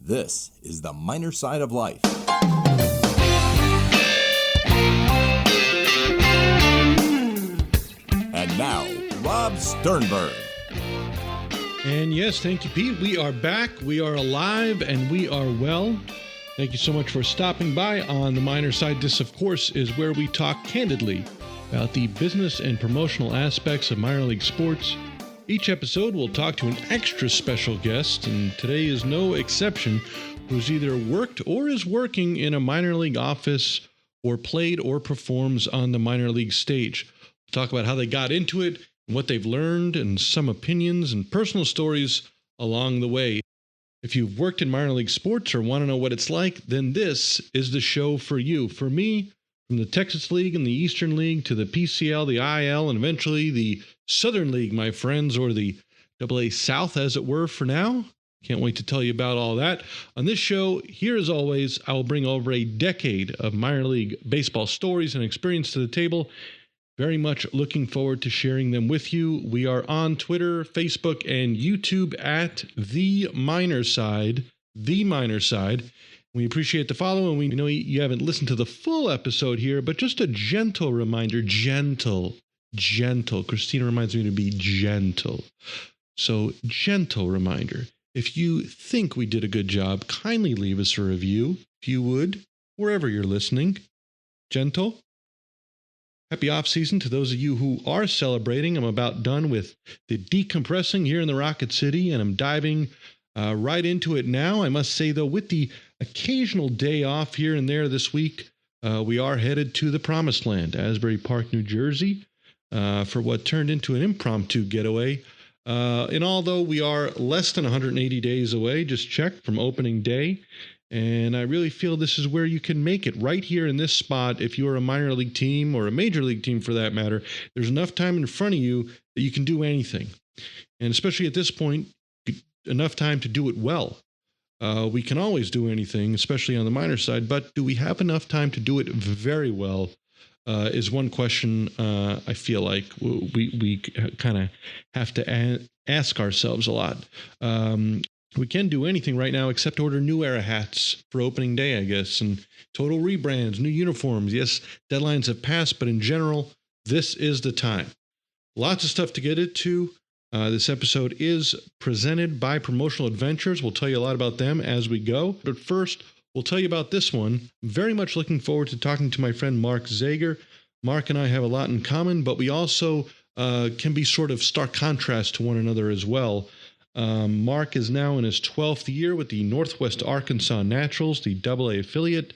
This is the minor side of life. And now, Rob Sternberg. And yes, thank you, Pete. We are back, we are alive, and we are well. Thank you so much for stopping by on the minor side. This, of course, is where we talk candidly about the business and promotional aspects of minor league sports. Each episode, we'll talk to an extra special guest, and today is no exception, who's either worked or is working in a minor league office or played or performs on the minor league stage. We'll talk about how they got into it, and what they've learned, and some opinions and personal stories along the way. If you've worked in minor league sports or want to know what it's like, then this is the show for you. For me, from the Texas League and the Eastern League to the PCL, the IL, and eventually the Southern League, my friends, or the AA South, as it were, for now. Can't wait to tell you about all that. On this show, here as always, I will bring over a decade of minor league baseball stories and experience to the table. Very much looking forward to sharing them with you. We are on Twitter, Facebook, and YouTube at The Minor Side. The Minor Side. We appreciate the follow, and we know you haven't listened to the full episode here, but just a gentle reminder, gentle. Christina reminds me to be gentle. So, gentle reminder. If you think we did a good job, kindly leave us a review, if you would, wherever you're listening. Gentle. Happy off season to those of you who are celebrating. I'm about done with the decompressing here in the Rocket City, and I'm diving right into it now. I must say, though, with the occasional day off here and there this week, we are headed to the promised land, Asbury Park, New Jersey, for what turned into an impromptu getaway. And although we are less than 180 days away, just checked, from opening day, and I really feel this is where you can make it, right here in this spot. If you're a minor league team or a major league team for that matter, there's enough time in front of you that you can do anything. And especially at this point, enough time to do it well. We can always do anything, especially on the minor side, but do we have enough time to do it very well is one question I feel like we kind of have to ask ourselves a lot. We can do anything right now except order New Era hats for opening day, I guess, and total rebrands, new uniforms. Yes, deadlines have passed, but in general, this is the time. Lots of stuff to get into. This episode is presented by Promotional Adventures. We'll tell you a lot about them as we go. But first, we'll tell you about this one. I'm very much looking forward to talking to my friend Mark Zaiger. Mark and I have a lot in common, but we also can be sort of stark contrast to one another as well. Mark is now in his 12th year with the Northwest Arkansas Naturals, the AA affiliate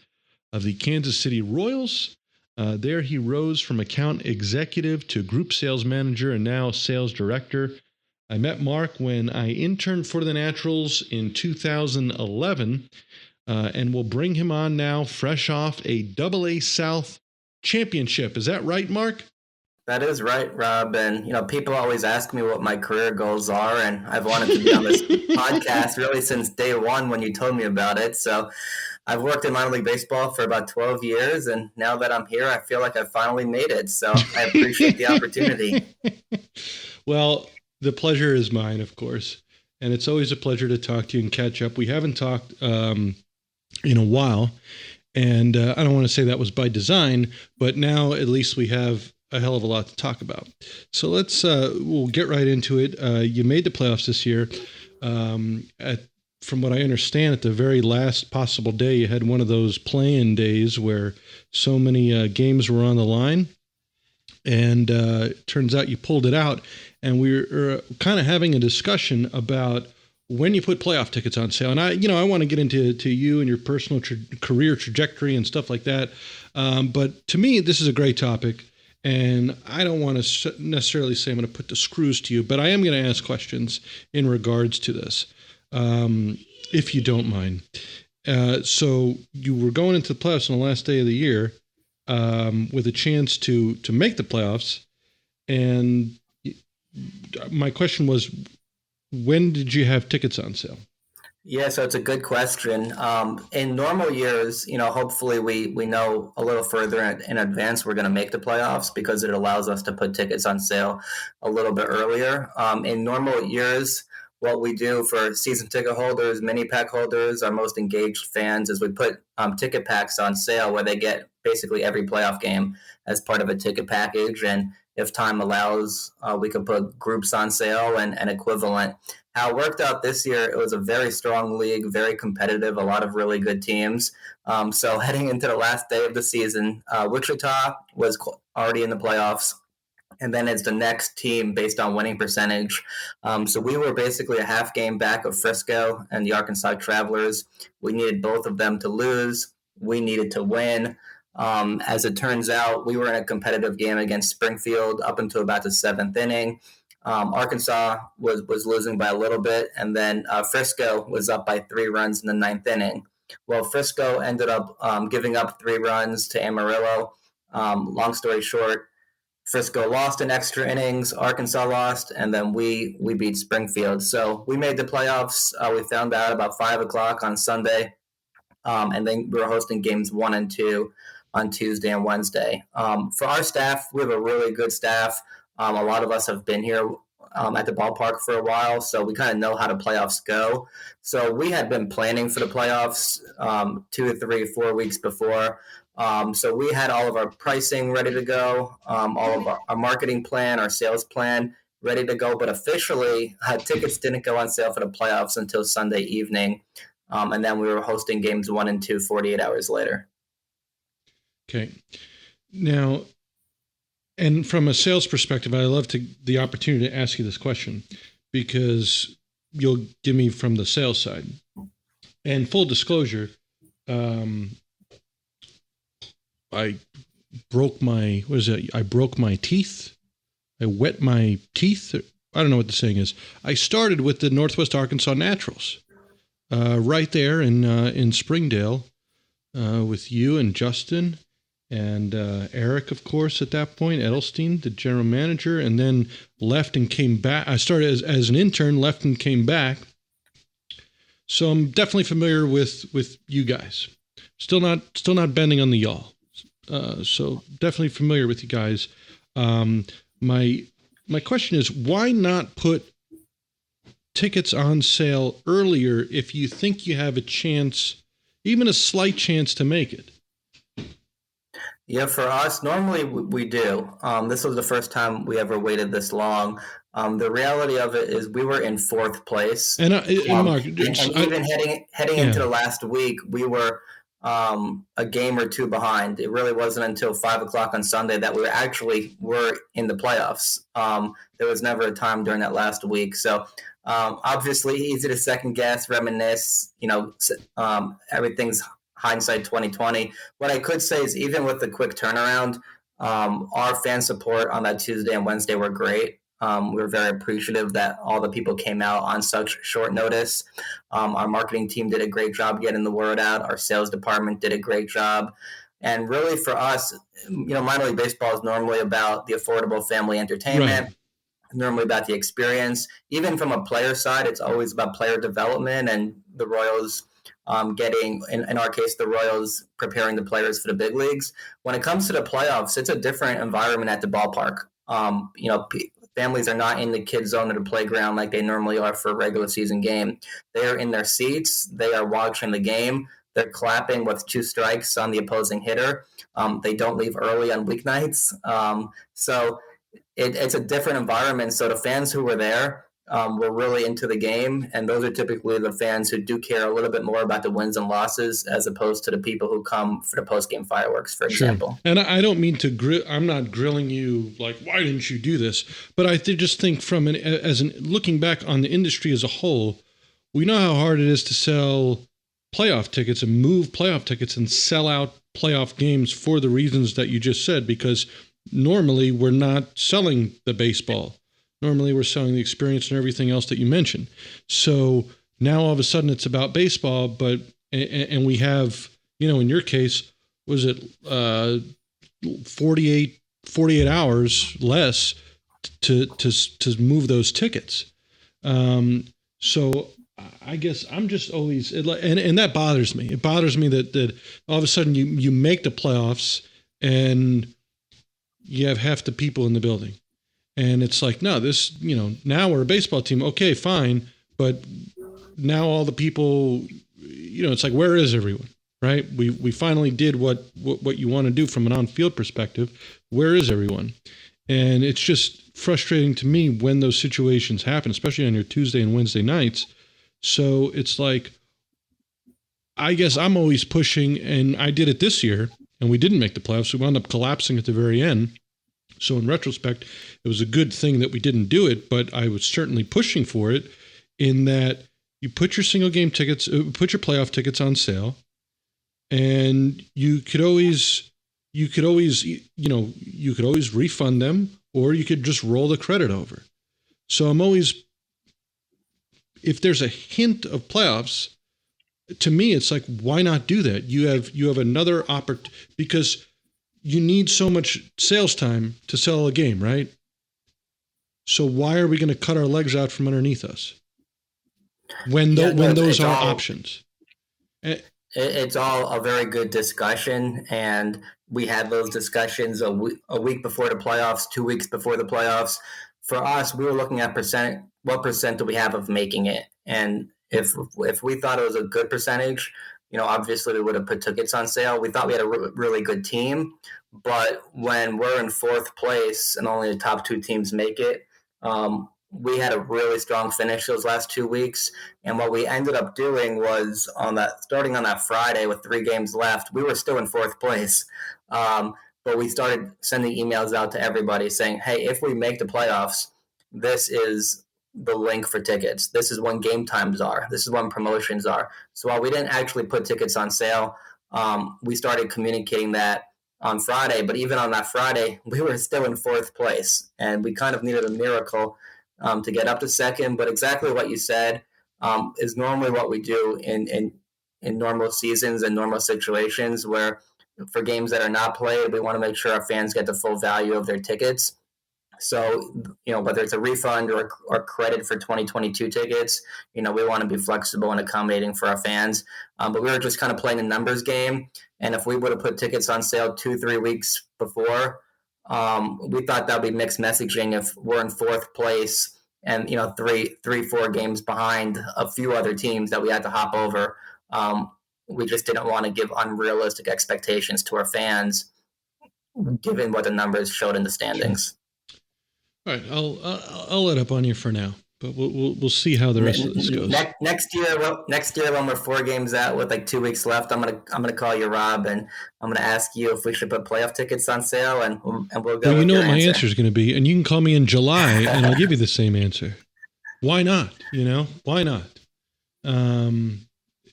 of the Kansas City Royals. There he rose from account executive to group sales manager and now sales director. I met Mark when I interned for the Naturals in 2011, and we'll bring him on now fresh off a AA South championship. Is that right, Mark? That is right, Rob. And, people always ask me what my career goals are, and I've wanted to be on this podcast really since day one when you told me about it. So I've worked in minor league baseball for about 12 years, and now that I'm here, I feel like I've finally made it. So I appreciate the opportunity. Well, the pleasure is mine, of course. And it's always a pleasure to talk to you and catch up. We haven't talked in a while, and I don't want to say that was by design, but now at least we have a hell of a lot to talk about. So we'll get right into it. You made the playoffs this year. From what I understand, at the very last possible day, you had one of those play-in days where so many games were on the line. And it turns out you pulled it out. And we were kind of having a discussion about when you put playoff tickets on sale. And I want to get into you and your personal career trajectory and stuff like that. But to me, this is a great topic. And I don't want to necessarily say I'm going to put the screws to you, but I am going to ask questions in regards to this, if you don't mind. So you were going into the playoffs on the last day of the year with a chance to make the playoffs. And my question was, when did you have tickets on sale? Yeah, so it's a good question. In normal years, hopefully we know a little further in advance we're going to make the playoffs because it allows us to put tickets on sale a little bit earlier. In normal years, what we do for season ticket holders, mini pack holders, our most engaged fans, is we put ticket packs on sale where they get basically every playoff game as part of a ticket package. And if time allows, we could put groups on sale and equivalent. How it worked out this year, it was a very strong league, very competitive, a lot of really good teams. So heading into the last day of the season, Wichita was already in the playoffs. And then it's the next team based on winning percentage. So we were basically a half game back of Frisco and the Arkansas Travelers. We needed both of them to lose. We needed to win. As it turns out, we were in a competitive game against Springfield up until about the seventh inning. Arkansas was losing by a little bit, and then Frisco was up by 3 runs in the ninth inning. Well, Frisco ended up giving up 3 runs to Amarillo. Long story short, Frisco lost in extra innings, Arkansas lost, and then we beat Springfield. So we made the playoffs. We found out about 5 o'clock on Sunday, and then we were hosting games 1 and 2 on Tuesday and Wednesday. For our staff, we have a really good staff. A lot of us have been here at the ballpark for a while, so we kind of know how the playoffs go. So we had been planning for the playoffs 2 or 3, 4 weeks before. So we had all of our pricing ready to go, all of our marketing plan, our sales plan ready to go. But officially, tickets didn't go on sale for the playoffs until Sunday evening. And then we were hosting games 1 and 2 48 hours later. Okay. Now, and from a sales perspective, I love the opportunity to ask you this question because you'll give me from the sales side. And full disclosure, I broke my teeth. I wet my teeth. I don't know what the saying is. I started with the Northwest Arkansas Naturals, right there in Springdale, with you and Justin and Eric, of course, at that point, Edelstein, the general manager, and then left and came back. I started as an intern, left and came back. So I'm definitely familiar with you guys. Still not bending on the y'all. So definitely familiar with you guys. My question is, why not put tickets on sale earlier if you think you have a chance, even a slight chance to make it? Yeah, for us, normally we do. This was the first time we ever waited this long. The reality of it is we were in 4th place. And Mark, and even heading into the last week, we were a game or 2 behind. It really wasn't until 5 o'clock on Sunday that we were in the playoffs. There was never a time during that last week. So obviously easy to second guess, reminisce, everything's hindsight 2020. What I could say is even with the quick turnaround, our fan support on that Tuesday and Wednesday were great. We were very appreciative that all the people came out on such short notice. Our marketing team did a great job getting the word out. Our sales department did a great job. And really for us, minor league baseball is normally about the affordable family entertainment, right. Normally about the experience. Even from a player side, it's always about player development and the Royals getting, in our case, the Royals preparing the players for the big leagues. When it comes to the playoffs, it's a different environment at the ballpark. Families are not in the kid zone or the playground like they normally are for a regular season game. They are in their seats. They are watching the game. They're clapping with 2 strikes on the opposing hitter. They don't leave early on weeknights. So it's a different environment. So the fans who were there were really into the game, and those are typically the fans who do care a little bit more about the wins and losses as opposed to the people who come for the post-game fireworks, for example. And I don't mean to I'm not grilling you like, why didn't you do this? But I just think from looking back on the industry as a whole, we know how hard it is to sell playoff tickets and move playoff tickets and sell out playoff games for the reasons that you just said, because normally we're not selling the baseball. Normally we're selling the experience and everything else that you mentioned. So now all of a sudden it's about baseball, and we have, in your case, was it 48 hours less to move those tickets. So I guess I'm just always, and that bothers me. It bothers me that all of a sudden you make the playoffs and you have half the people in the building. And it's like, no, this, now we're a baseball team. Okay, fine. but now all the people, it's like, where is everyone? Right? We finally did what you want to do from an on-field perspective. Where is everyone? And it's just frustrating to me when those situations happen, especially on your Tuesday and Wednesday nights. So it's like, I guess I'm always pushing, and I did it this year, and we didn't make the playoffs. We wound up collapsing at the very end. So in retrospect, it was a good thing that we didn't do it, but I was certainly pushing for it in that you put your single game tickets, put your playoff tickets on sale, and you could always refund them, or you could just roll the credit over. So I'm always, if there's a hint of playoffs, to me, it's like, why not do that? You have another opportunity, because you need so much sales time to sell a game, right? So why are we going to cut our legs out from underneath us when those are options? It's all a very good discussion, and we had those discussions a week before the playoffs, 2 weeks before the playoffs. For us, we were looking at what percent do we have of making it, and if we thought it was a good percentage, obviously we would have put tickets on sale. We thought we had a really good team, but when we're in fourth place and only the top two teams make it, we had a really strong finish those last 2 weeks. And what we ended up doing was starting on that Friday with 3 games left, we were still in fourth place. But we started sending emails out to everybody saying, hey, if we make the playoffs, this is the link for tickets. This is when game times are. This is when promotions are. So while we didn't actually put tickets on sale, we started communicating that on Friday. But even on that Friday, we were still in fourth place. And we kind of needed a miracle to get up to second. But exactly what you said is normally what we do in normal seasons and normal situations, where for games that are not played, we want to make sure our fans get the full value of their tickets. So, whether it's a refund or credit for 2022 tickets, we want to be flexible and accommodating for our fans. But we were just kind of playing a numbers game. And if we would have put tickets on sale 2-3 weeks before, we thought that would be mixed messaging if we're in fourth place and, 3-4 games behind a few other teams that we had to hop over. We just didn't want to give unrealistic expectations to our fans, given what the numbers showed in the standings. All right, I'll let up on you for now, but we'll see how the rest of this goes. Next year when we're 4 games out with like 2 weeks left, I'm gonna call you, Rob, and I'm gonna ask you if we should put playoff tickets on sale, and we'll go. Well, you know what my answer is going to be, and you can call me in July, and I'll give you the same answer. Why not? Why not?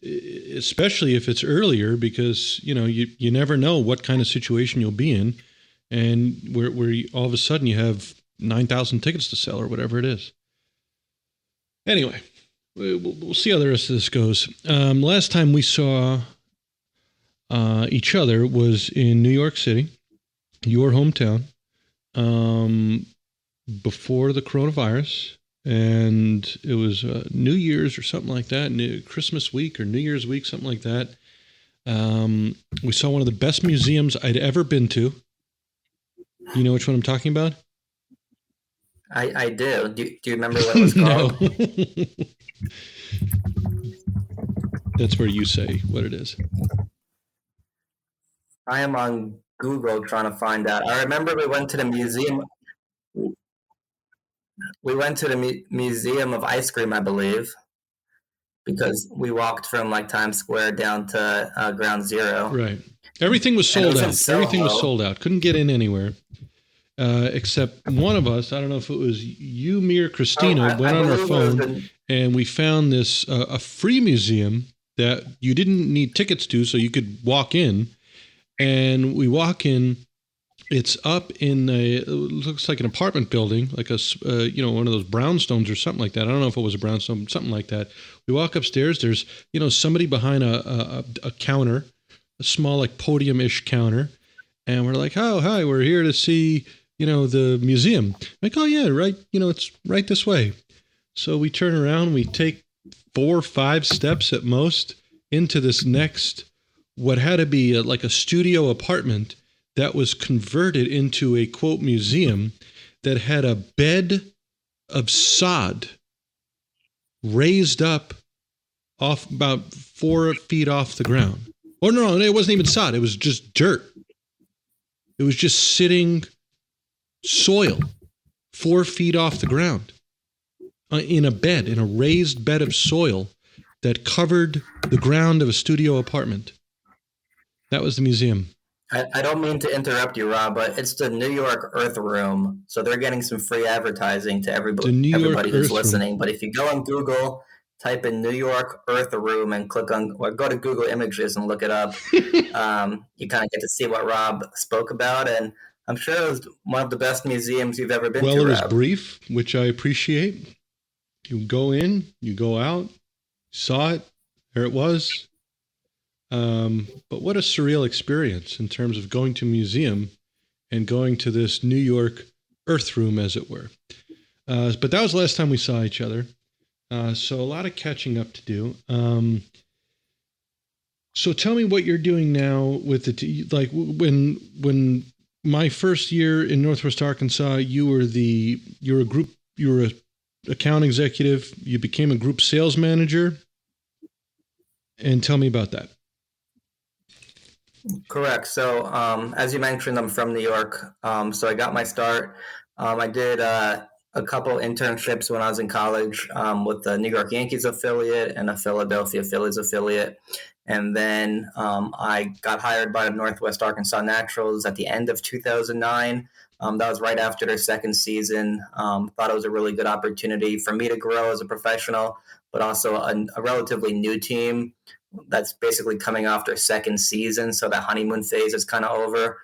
Especially if it's earlier, because you never know what kind of situation you'll be in, and where all of a sudden you have 9,000 tickets to sell or whatever it is. Anyway, we'll see how the rest of this goes. Last time we saw each other was in New York City, your hometown, before the coronavirus. And it was New Year's or something like that, Christmas week or New Year's week, something like that. We saw one of the best museums I'd ever been to. You know which one I'm talking about? I do. Do you remember what it was called? No. That's where you say what it is. I am on Google trying to find out. I remember we went to the museum. We went to the Museum of Ice Cream, I believe, because we walked from like Times Square down to Ground Zero. Right. Everything was sold out. Everything was sold out. Couldn't get in anywhere. Except one of us, I don't know if it was you, me, or Christina, went on our phone and we found this a free museum that you didn't need tickets to, so you could walk in. And we walk in. It's up in it looks like an apartment building, like one of those brownstones or something like that. I don't know if it was a brownstone, something like that. We walk upstairs. There's somebody behind a counter, a small like podium-ish counter, and we're like, oh hi, we're here to see the museum. Like, oh yeah, right. It's right this way. So we turn around, we take 4 or 5 steps at most into this next, what had to be like a studio apartment that was converted into a, quote, museum that had a bed of sod raised up off about 4 feet off the ground. Oh, no, it wasn't even sod. It was just dirt. It was just sitting soil 4 feet off the ground in a raised bed of soil that covered the ground of a studio apartment. That was the museum. I don't mean to interrupt you, Rob, but it's the New York Earth Room, so they're getting some free advertising to everybody who's listening. But if you go on Google, type in New York Earth Room and click on, or go to Google Images and look it up. You kind of get to see what Rob spoke about, and I'm sure it was one of the best museums you've ever been to. Well, it was Rob. brief, which I appreciate. You go in, you go out, saw it, there it was. But what a surreal experience in terms of going to a museum and going to this New York Earth Room, as it were. But that was the last time we saw each other. So a lot of catching up to do. So tell me what you're doing now with like when my first year in Northwest Arkansas, you were a account executive. You became a group sales manager. And tell me about that. Correct. So, as you mentioned, I'm from New York. So I got my start. I did a couple internships when I was in college with the New York Yankees affiliate and a Philadelphia Phillies affiliate. And then I got hired by the Northwest Arkansas Naturals at the end of 2009. That was right after their second season. Thought it was a really good opportunity for me to grow as a professional, but also a relatively new team that's basically coming off their second season. So that honeymoon phase is kind of over.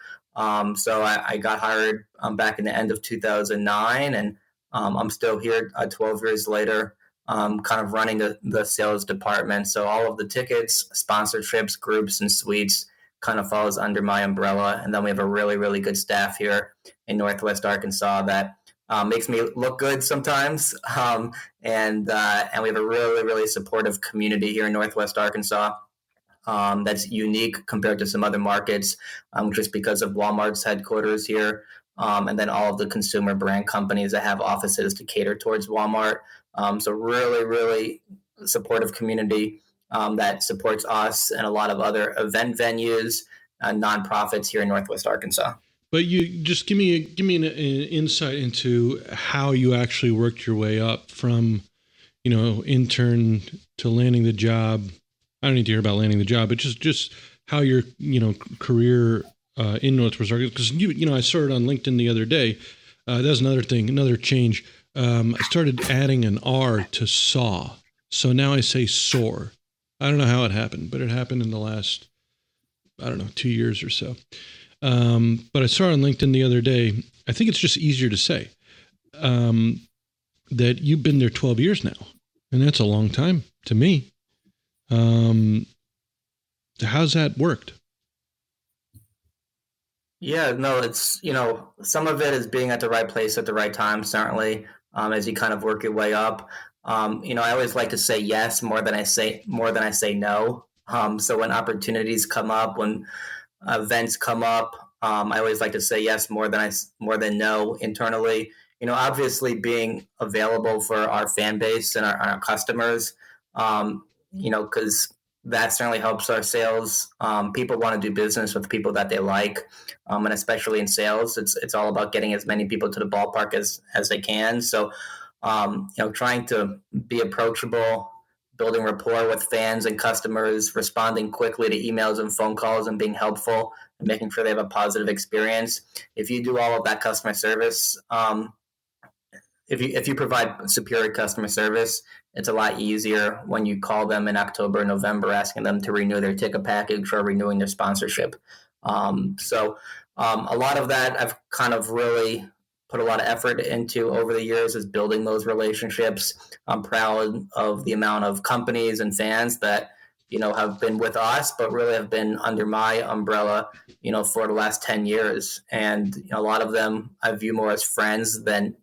So I got hired back in the end of 2009, and I'm still here 12 years later, kind of running the sales department. So all of the tickets, sponsorships, groups, and suites kind of falls under my umbrella. And then we have a really, really good staff here in Northwest Arkansas that makes me look good sometimes. And we have a really, really supportive community here in Northwest Arkansas that's unique compared to some other markets, just because of Walmart's headquarters here. And then all of the consumer brand companies that have offices to cater towards Walmart. So really, really supportive community that supports us and a lot of other event venues and nonprofits here in Northwest Arkansas. But you just give me an insight into how you actually worked your way up from, intern to landing the job. I don't need to hear about landing the job, but just how your career in Northwest Arkansas. Because I started on LinkedIn the other day. That's another thing, another change. I started adding an R to saw, so now I say soar. I don't know how it happened, but it happened in the last 2 years or so. But I saw on LinkedIn the other day, I think it's just easier to say, that you've been there 12 years now. And that's a long time to me. How's that worked? Yeah, no, it's, some of it is being at the right place at the right time, certainly, as you kind of work your way up. I always like to say yes more than I say no. So when opportunities come up, when events come up, I always like to say yes more than no internally. Obviously being available for our fan base and our customers, because that certainly helps our sales. People want to do business with people that they like, and especially in sales, it's all about getting as many people to the ballpark as they can. So, trying to be approachable, building rapport with fans and customers, responding quickly to emails and phone calls, and being helpful and making sure they have a positive experience. If you do all of that customer service, if you provide superior customer service, it's a lot easier when you call them in October, November, asking them to renew their ticket package or renewing their sponsorship. So a lot of that I've kind of really put a lot of effort into over the years is building those relationships. I'm proud of the amount of companies and fans that, have been with us, but really have been under my umbrella, for the last 10 years. And a lot of them I view more as friends than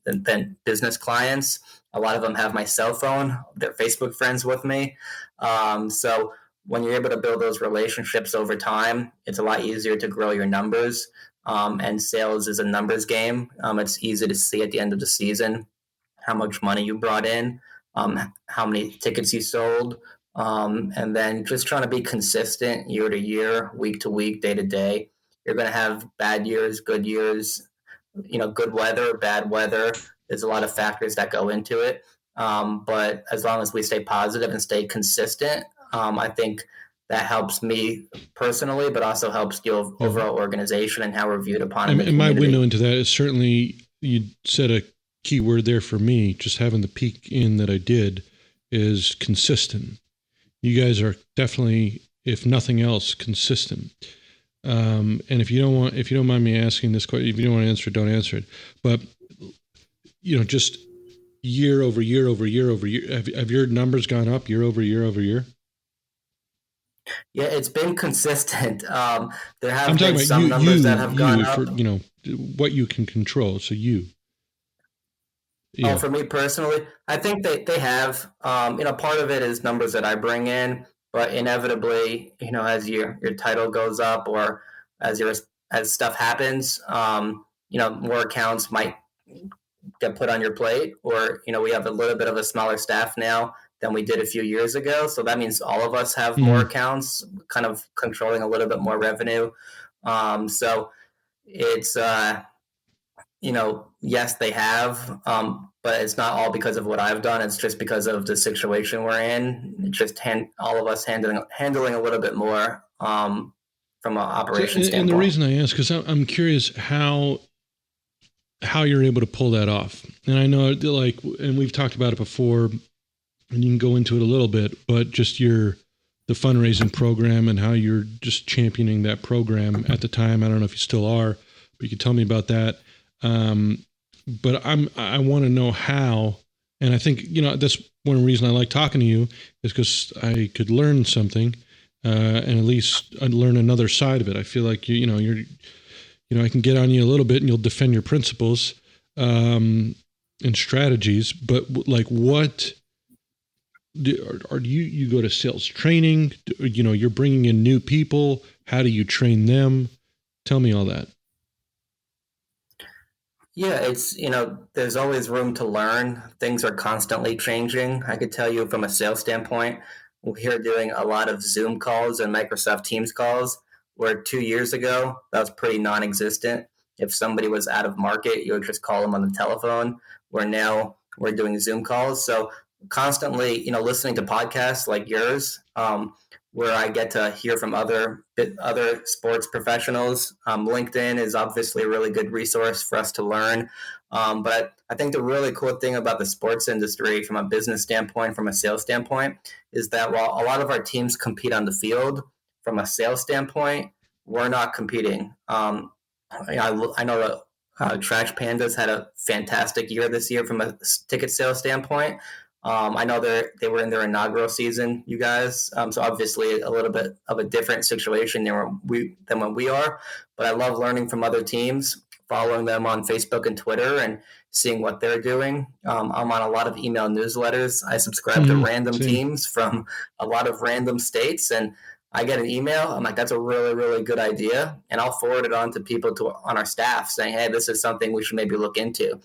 business clients. A lot of them have my cell phone. They're Facebook friends with me. So when you're able to build those relationships over time, it's a lot easier to grow your numbers. And sales is a numbers game. It's easy to see at the end of the season how much money you brought in. how many tickets you sold, and then just trying to be consistent year to year, week to week, day to day. You're going to have bad years, good years, good weather, bad weather. There's a lot of factors that go into it. But as long as we stay positive and stay consistent, I think that helps me personally, but also helps the overall organization and how we're viewed upon in the community. And my window into that is certainly, you said a key word there for me, just having the peak in that I did, is consistent. You guys are definitely, if nothing else, consistent. And if you don't mind me asking this question, if you don't want to answer it, don't answer it. But, just year over year over year over year, have your numbers gone up year over year over year? Yeah, it's been consistent. There have been some numbers that have gone up. For, what you can control. So you. Yeah. For me personally, I think they have. Part of it is numbers that I bring in, but inevitably, as your title goes up or as stuff happens, more accounts might get put on your plate, or we have a little bit of a smaller staff now than we did a few years ago. So that means all of us have more accounts, kind of controlling a little bit more revenue. So it's, yes, they have, but it's not all because of what I've done. It's just because of the situation we're in. It's just all of us handling a little bit more from an operations standpoint. And the reason I ask is I'm curious how you're able to pull that off. And I know, and we've talked about it before, and you can go into it a little bit, but just the fundraising program and how you're just championing that program at the time. I don't know if you still are, but you can tell me about that. But I want to know how, and I think, that's one reason I like talking to you, is because I could learn something, and at least learn another side of it. I feel like you're I can get on you a little bit and you'll defend your principles, and strategies, but what are you go to sales training, you're bringing in new people. How do you train them? Tell me all that. Yeah, it's, there's always room to learn. Things are constantly changing. I could tell you from a sales standpoint, we're doing a lot of Zoom calls and Microsoft Teams calls, where 2 years ago, that was pretty non-existent. If somebody was out of market, you would just call them on the telephone, where now we're doing Zoom calls. So constantly, listening to podcasts like yours, where I get to hear from other sports professionals. LinkedIn is obviously a really good resource for us to learn. But I think the really cool thing about the sports industry from a business standpoint, from a sales standpoint, is that while a lot of our teams compete on the field, from a sales standpoint, we're not competing. I know that Trash Pandas had a fantastic year this year from a ticket sales standpoint. I know they were in their inaugural season, you guys. So obviously a little bit of a different situation than when we are. But I love learning from other teams, following them on Facebook and Twitter and seeing what they're doing. I'm on a lot of email newsletters. I subscribe to random teams from a lot of random states, and I get an email. I'm like, that's a really, really good idea. And I'll forward it on to people on our staff saying, hey, this is something we should maybe look into.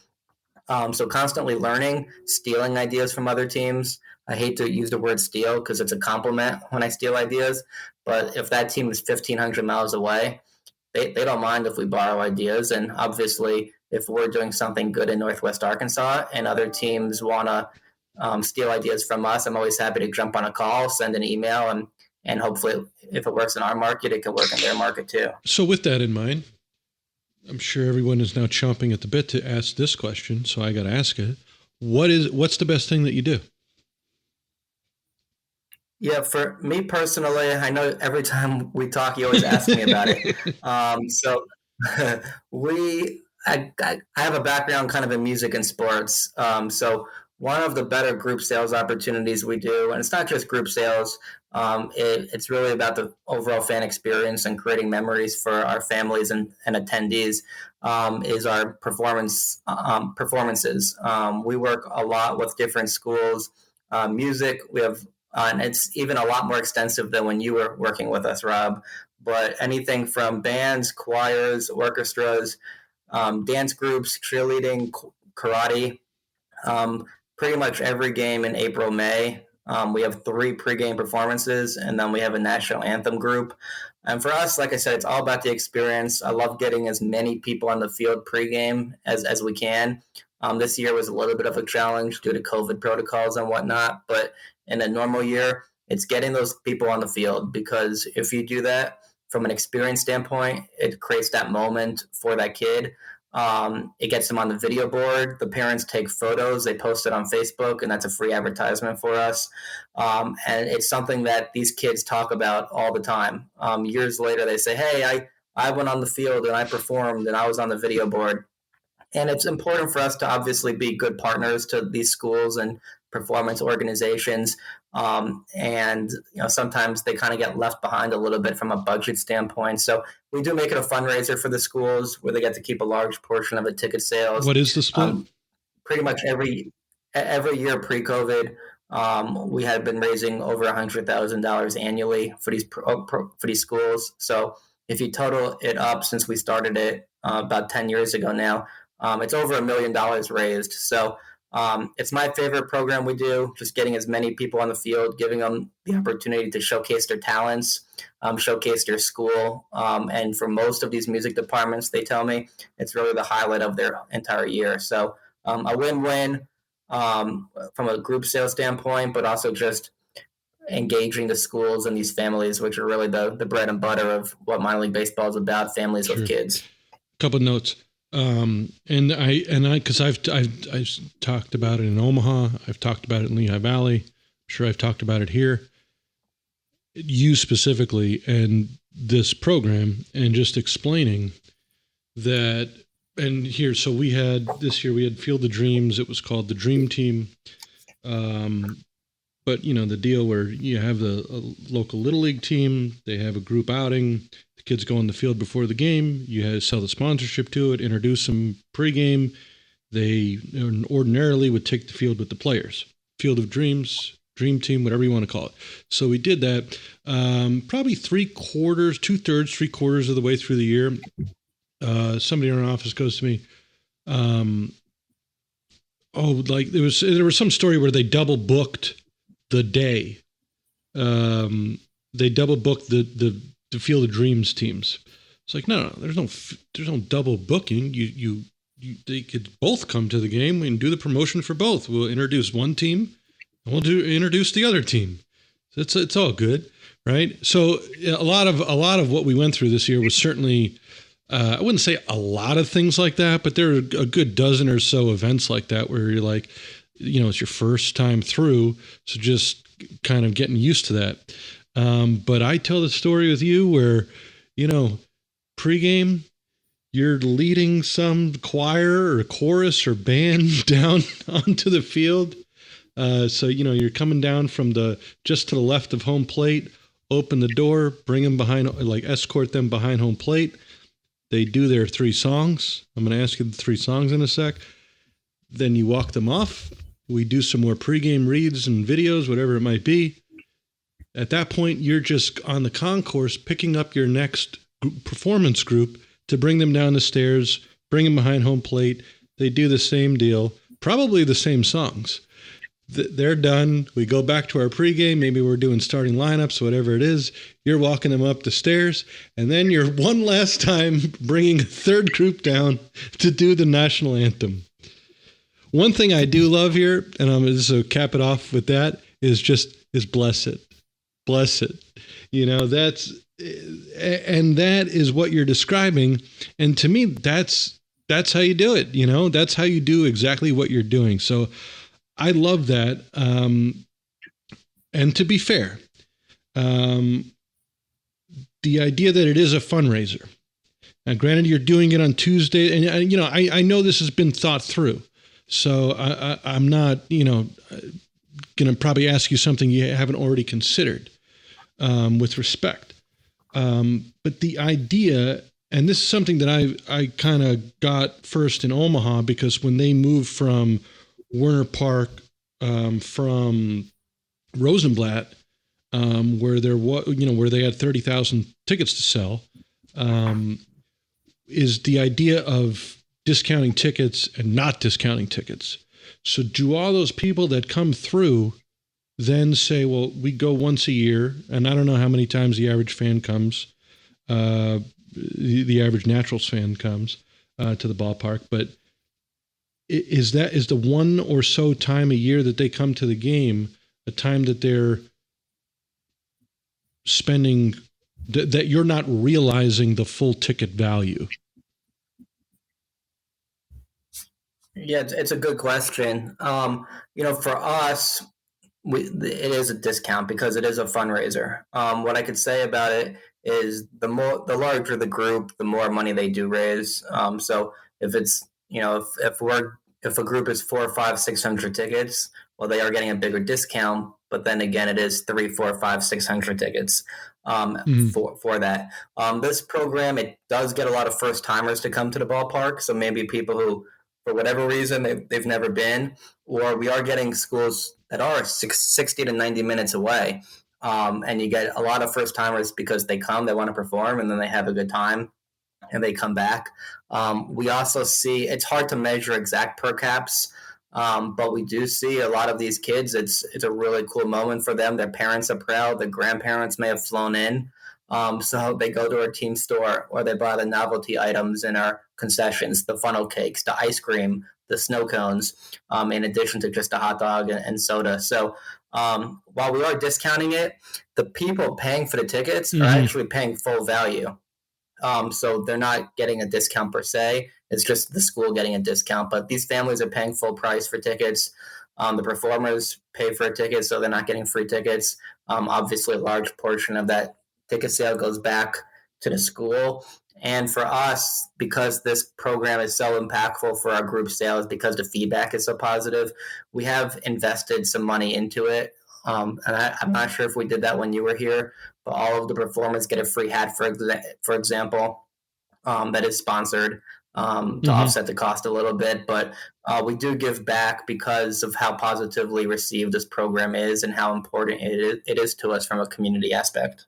So constantly learning, stealing ideas from other teams. I hate to use the word steal because it's a compliment when I steal ideas. But if that team is 1,500 miles away, they don't mind if we borrow ideas. And obviously, if we're doing something good in Northwest Arkansas and other teams want to steal ideas from us, I'm always happy to jump on a call, send an email, and hopefully if it works in our market, it can work in their market too. So with that in mind, I'm sure everyone is now chomping at the bit to ask this question, so I got to ask it. What's the best thing that you do? Yeah, for me personally, I know every time we talk, you always ask me about it. So I have a background kind of in music and sports. So one of the better group sales opportunities we do, and it's not just group sales, it's really about the overall fan experience and creating memories for our families and attendees, is our performances. We work a lot with different schools. Music, we have, and it's even a lot more extensive than when you were working with us, Rob. But anything from bands, choirs, orchestras, dance groups, cheerleading, karate, pretty much every game in April, May. We have 3 pregame performances, and then we have a national anthem group. And for us, like I said, it's all about the experience. I love getting as many people on the field pregame as we can. This year was a little bit of a challenge due to COVID protocols and whatnot, but in a normal year, it's getting those people on the field, because if you do that from an experience standpoint, it creates that moment for that kid. It gets them on the video board. The parents take photos, they post it on Facebook, and that's a free advertisement for us. And it's something that these kids talk about all the time. Years later, they say, hey, I went on the field and I performed and I was on the video board. And it's important for us to obviously be good partners to these schools and performance organizations. And sometimes they kind of get left behind a little bit from a budget standpoint. So we do make it a fundraiser for the schools where they get to keep a large portion of the ticket sales. What is the split? Pretty much every year pre-COVID, we had been raising over $100,000 annually for these schools. So if you total it up since we started it about 10 years ago now, it's over $1 million raised. So it's my favorite program we do, just getting as many people on the field, giving them the opportunity to showcase their talents, showcase their school. And for most of these music departments, they tell me it's really the highlight of their entire year. So a win-win from a group sales standpoint, but also just engaging the schools and these families, which are really the bread and butter of what minor league baseball is about, families with kids. Couple notes. Because I've talked about it in Omaha, I've talked about it in Lehigh Valley. I'm sure I've talked about it here. You specifically, and this program, and just explaining that. And here, so this year we had Field of Dreams. It was called the Dream Team. But the deal where you have a local Little League team, they have a group outing. The kids go on the field before the game. You sell the sponsorship to it, introduce them pregame. They ordinarily would take the field with the players. Field of Dreams, Dream Team, whatever you want to call it. So we did that probably 2/3 of the way through the year. Somebody in our office goes to me, there was some story where they double booked the day. They double booked the Field of Dreams teams. It's like, no, there's no double booking. They could both come to the game and do the promotion for both. We'll introduce one team and we'll introduce the other team. So it's all good, right? So a lot of what we went through this year was certainly, I wouldn't say a lot of things like that, but there are a good dozen or so events like that where you're like, it's your first time through. So just kind of getting used to that. But I tell the story with you where, pregame, you're leading some choir or chorus or band down onto the field. So, you're coming down from just to the left of home plate, open the door, bring them escort them behind home plate. They do their 3 songs. I'm going to ask you the 3 songs in a sec. Then you walk them off. We do some more pregame reads and videos, whatever it might be. At that point, you're just on the concourse picking up your next performance group to bring them down the stairs, bring them behind home plate. They do the same deal, probably the same songs. They're done. We go back to our pregame. Maybe we're doing starting lineups, whatever it is. You're walking them up the stairs, and then you're one last time bringing a third group down to do the national anthem. One thing I do love here, and I'm just to cap it off with that, is bless it. Bless it. That is what you're describing. And to me, that's how you do it. That's how you do exactly what you're doing. So I love that. And to be fair, the idea that it is a fundraiser. Now, granted, you're doing it on Tuesday, and I know this has been thought through. So I'm not, going to probably ask you something you haven't already considered with respect. But the idea, and this is something that I kind of got first in Omaha, because when they moved from Werner Park, from Rosenblatt, where where they had 30,000 tickets to sell, is the idea of discounting tickets and not discounting tickets. So do all those people that come through then say, well, we go once a year, and I don't know how many times the average fan comes, the average Naturals fan comes to the ballpark, but is the one or so time a year that they come to the game a time that they're spending that you're not realizing the full ticket value? Yeah, it's a good question. For us, it is a discount because it is a fundraiser. What I could say about it is the larger the group, the more money they do raise. So if it's if a group is 400, 500, 600 tickets, well, they are getting a bigger discount. But then again, it is 300, 400, 500, 600 tickets for that. This program, it does get a lot of first timers to come to the ballpark. So maybe people who, for whatever reason, they've never been, or we are getting schools that are 60 to 90 minutes away. And you get a lot of first timers because they come, they want to perform, and then they have a good time and they come back. We also see, it's hard to measure exact per caps, but we do see a lot of these kids. It's a really cool moment for them. Their parents are proud. Their grandparents may have flown in. So they go to our team store, or they buy the novelty items in our concessions, the funnel cakes, the ice cream, the snow cones, in addition to just a hot dog and soda. So while we are discounting it, the people paying for the tickets are actually paying full value. So they're not getting a discount per se. It's just the school getting a discount. But these families are paying full price for tickets. The performers pay for a ticket, so they're not getting free tickets. Obviously, a large portion of that ticket sale goes back to the school. And for us, because this program is so impactful for our group sales, because the feedback is so positive, we have invested some money into it. And I'm not sure if we did that when you were here, but all of the performers get a free hat, for example, that is sponsored to offset the cost a little bit. But we do give back because of how positively received this program is and how important it is to us from a community aspect.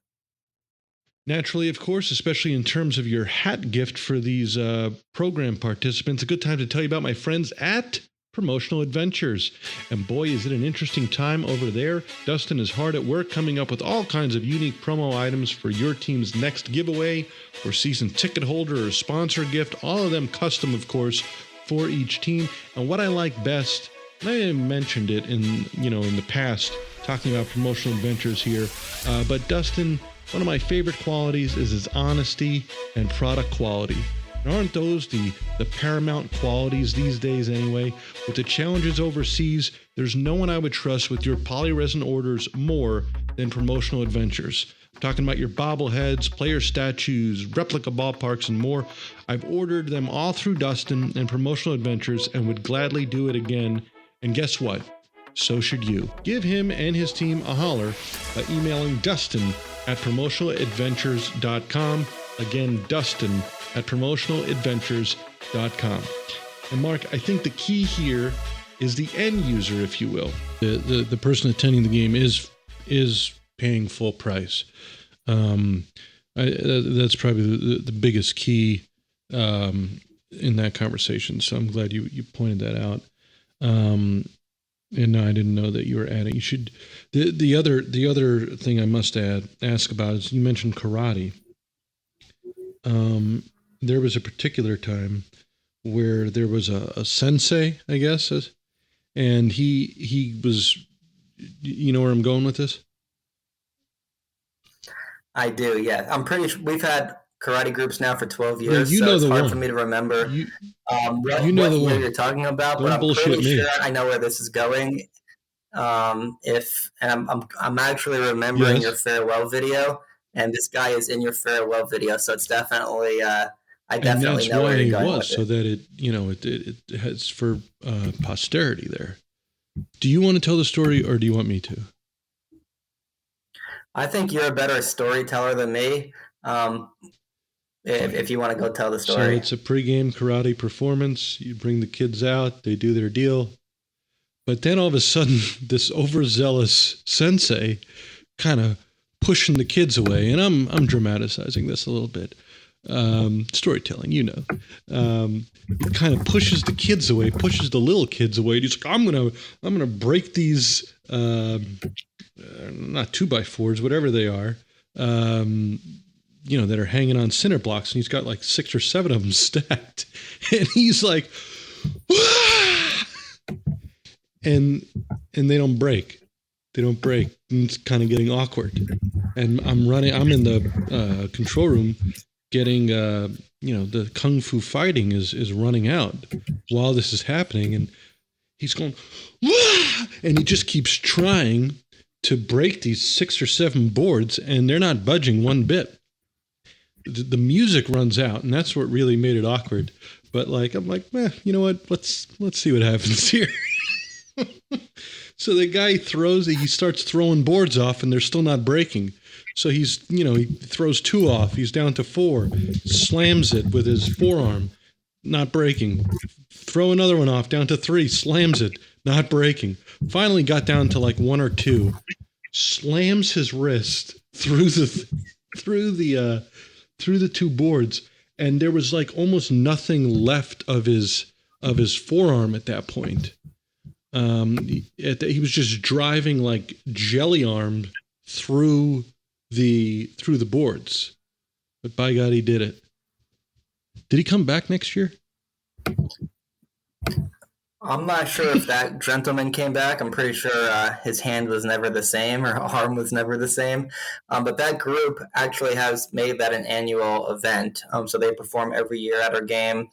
Naturally, of course, especially in terms of your hat gift for these program participants, a good time to tell you about my friends at Promotional Adventures. And boy, is it an interesting time over there. Dustin is hard at work coming up with all kinds of unique promo items for your team's next giveaway or season ticket holder or sponsor gift, all of them custom, of course, for each team. And what I like best, and I mentioned it in the past, talking about Promotional Adventures here, but Dustin, one of my favorite qualities is his honesty and product quality. And aren't those the paramount qualities these days anyway? With the challenges overseas, there's no one I would trust with your polyresin orders more than Promotional Adventures. I'm talking about your bobbleheads, player statues, replica ballparks, and more. I've ordered them all through Dustin and Promotional Adventures and would gladly do it again. And guess what? So should you. Give him and his team a holler by emailing Dustin at promotionaladventures.com. Again, Dustin at promotionaladventures.com. And Mark, I think the key here is the end user, if you will. The person attending the game is paying full price. That's probably the biggest key in that conversation. So I'm glad you pointed that out. And no, I didn't know that you were adding. You should. The other thing I must ask about is you mentioned karate. There was a particular time where there was a sensei, I guess, and he was. You know where I'm going with this? I do. Yeah, I'm pretty sure we've had karate groups now for 12 years, so it's hard for me to remember what year you're talking about. Don't but I'm pretty sure I know where this is going. I'm actually remembering your farewell video, and this guy is in your farewell video, so it's definitely I definitely know where you're going with it. So that it has for posterity there. Do you want to tell the story, or do you want me to? I think you're a better storyteller than me. If you want to go tell the story. So it's a pregame karate performance. You bring the kids out, they do their deal. But then all of a sudden, this overzealous sensei kind of pushing the kids away. And I'm dramatizing this a little bit. Storytelling, He kind of pushes the kids away, pushes the little kids away. He's like, I'm gonna break these not 2x4s, whatever they are, that are hanging on cinder blocks, and he's got like 6 or 7 of them stacked, and he's like, Wah! and they don't break. They don't break. And it's kind of getting awkward. And I'm in the control room getting, the kung fu fighting is running out while this is happening. And he's going, Wah! And he just keeps trying to break these 6 or 7 boards, and they're not budging one bit. The music runs out, and that's what really made it awkward. But I'm like, you know what? Let's see what happens here. So the guy he starts throwing boards off, and they're still not breaking. So he throws 2 off. He's down to 4, slams it with his forearm, not breaking. Throw another one off, down to 3, slams it, not breaking. Finally got down to 1 or 2, slams his wrist through the 2 boards, and there was almost nothing left of his forearm at that point. He was just driving jelly armed through the boards, but by God, he did it. Did he come back next year? I'm not sure if that gentleman came back. I'm pretty sure his hand was never the same, or arm was never the same. But that group actually has made that an annual event. So they perform every year at our game.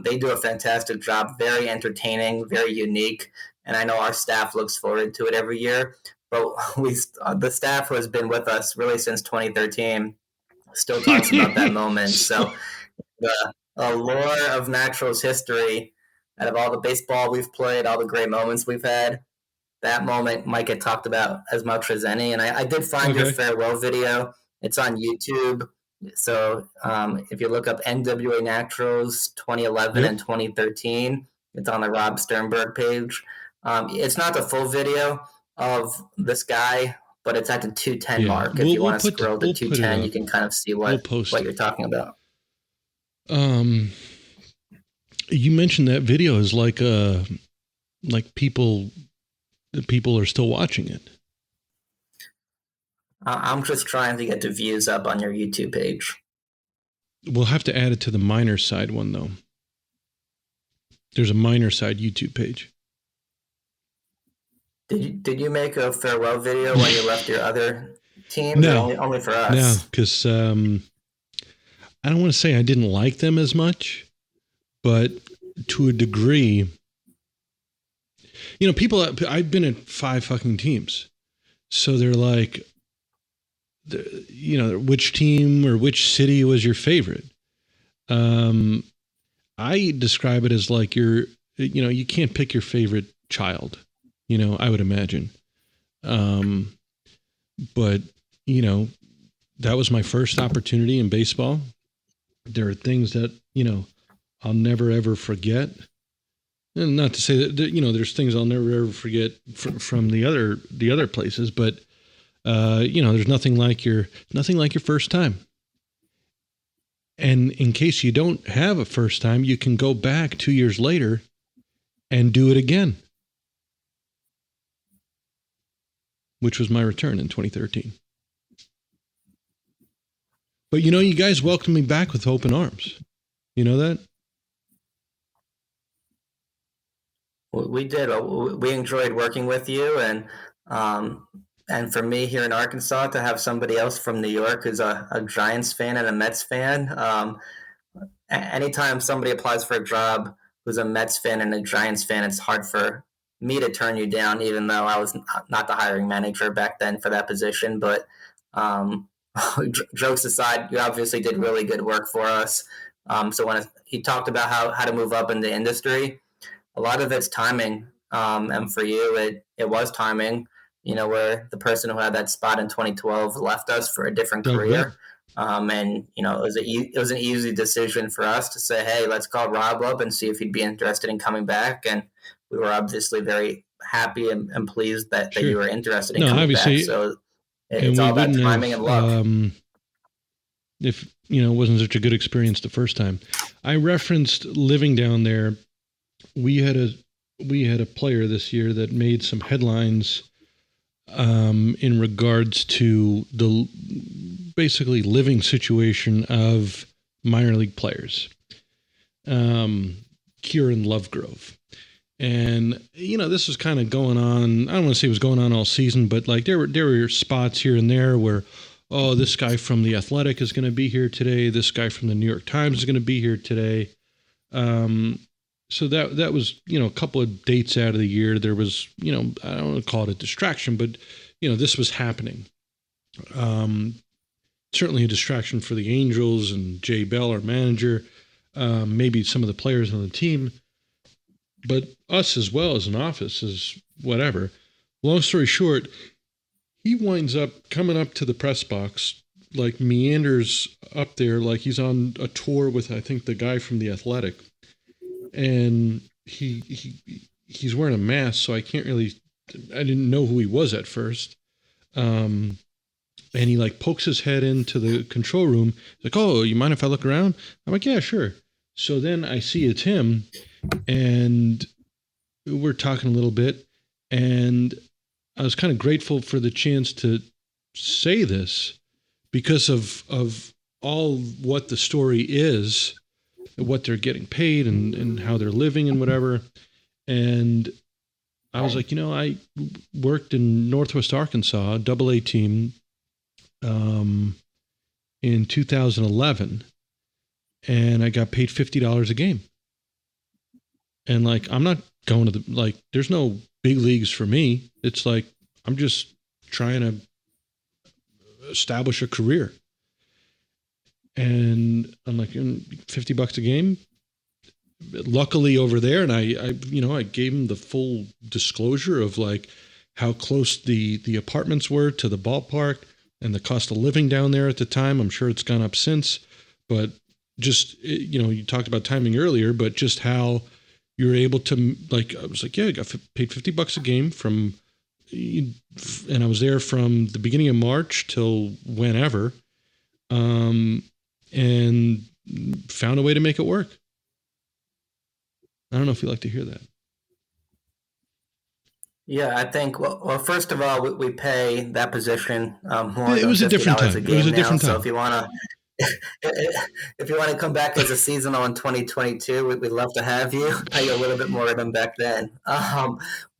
They do a fantastic job, very entertaining, very unique. And I know our staff looks forward to it every year. But the staff who has been with us really since 2013 still talks about that moment. So the lore of Naturals history, out of all the baseball we've played, all the great moments we've had, that moment might get talked about as much as any. And I did find your farewell video. It's on YouTube. So if you look up NWA Naturals 2011 and 2013, it's on the Rob Sternberg page. It's not the full video of this guy, but it's at the 210 mark. If you want to scroll to 210, you can kind of see what you're talking about. You mentioned that video is people are still watching it. I'm just trying to get the views up on your YouTube page. We'll have to add it to the minor side one, though. There's a minor side YouTube page. Did you make a farewell video when you left your other team? No. Only for us? No, because I don't want to say I didn't like them as much, but to a degree, I've been at 5 fucking teams. So they're like, which team or which city was your favorite? I describe it as you can't pick your favorite child, I would imagine. But, that was my first opportunity in baseball. There are things that, I'll never, ever forget. And not to say that, there's things I'll never, ever forget from the other places, but, there's nothing like your first time. And in case you don't have a first time, you can go back 2 years later and do it again, which was my return in 2013. But you guys welcomed me back with open arms. You know that? We did. We enjoyed working with you, and for me here in Arkansas to have somebody else from New York who's a Giants fan and a Mets fan. Anytime somebody applies for a job who's a Mets fan and a Giants fan, it's hard for me to turn you down, even though I was not the hiring manager back then for that position. But jokes aside, you obviously did really good work for us. So when he talked about how to move up in the industry, a lot of it's timing. And for you, it was timing. Where the person who had that spot in 2012 left us for a different career. And, it was an easy decision for us to say, hey, let's call Rob up and see if he'd be interested in coming back. And we were obviously very happy and pleased that you were interested in coming back. So it's all about timing and luck. if, it wasn't such a good experience the first time. I referenced living down there. We had a player this year that made some headlines in regards to the basically living situation of minor league players. Kieran Lovegrove. And, this was kind of going on. I don't want to say it was going on all season, but like there were spots here and there where, oh, this guy from The Athletic is going to be here today. This guy from the New York Times is going to be here today. So that was, a couple of dates out of the year. There was, I don't want to call it a distraction, but, this was happening. Certainly a distraction for the Angels and Jay Bell, our manager, maybe some of the players on the team, but us as well as an office is whatever. Long story short, he winds up coming up to the press box, like meanders up there, like he's on a tour with, I think, the guy from The Athletic. And he's wearing a mask, so I didn't know who he was at first. And he like pokes his head into the control room. He's like, "Oh, you mind if I look around?" I'm like, "Yeah, sure." So then I see it's him, and we're talking a little bit, and I was kind of grateful for the chance to say this because of all what the story is, what they're getting paid and how they're living and whatever. And I was like, I worked in Northwest Arkansas, AA team, in 2011, and I got paid $50 a game. And like, I'm not going to there's no big leagues for me. It's like, I'm just trying to establish a career. And I'm like, $50 a game. Luckily over there, and I gave him the full disclosure of like how close the apartments were to the ballpark and the cost of living down there at the time. I'm sure it's gone up since, but just, you talked about timing earlier, but just how you're able to, like, I was like, yeah, I got paid $50 a game and I was there from the beginning of March till whenever, and found a way to make it work. I don't know if you'd like to hear that. Yeah, I think. Well, first of all, we pay that position more. It was a different time. It was a different time. So if you want to come back as a seasonal in 2022, we'd love to have you. Pay you a little bit more than back then.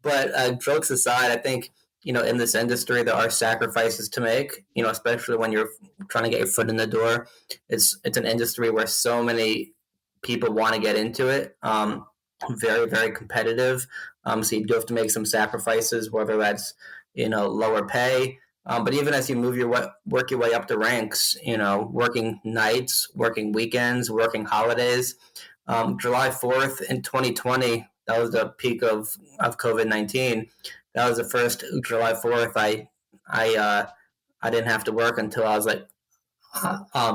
But jokes aside, I think in this industry there are sacrifices to make. Especially when you're trying to get your foot in the door. It's an industry where so many people want to get into it. Very, very competitive. So you do have to make some sacrifices, whether that's, lower pay. But even as you work your way up the ranks, working nights, working weekends, working holidays. July 4th in 2020, that was the peak of COVID-19. That was the first July 4th I didn't have to work until I was like,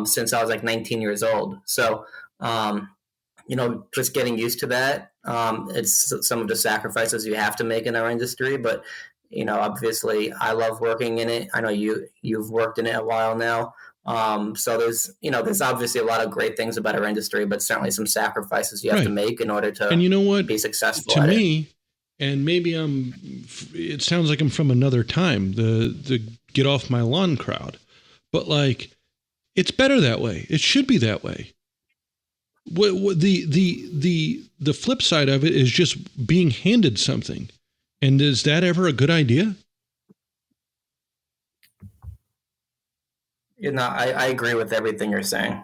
since I was like 19 years old. So, just getting used to that. It's some of the sacrifices you have to make in our industry, but obviously I love working in it. I know you've worked in it a while now. So there's obviously a lot of great things about our industry, but certainly some sacrifices you have to make in order to be successful. To me, and maybe it sounds like I'm from another time, the get off my lawn crowd, but like, it's better that way. It should be that way. The flip side of it is just being handed something. And is that ever a good idea? I agree with everything you're saying.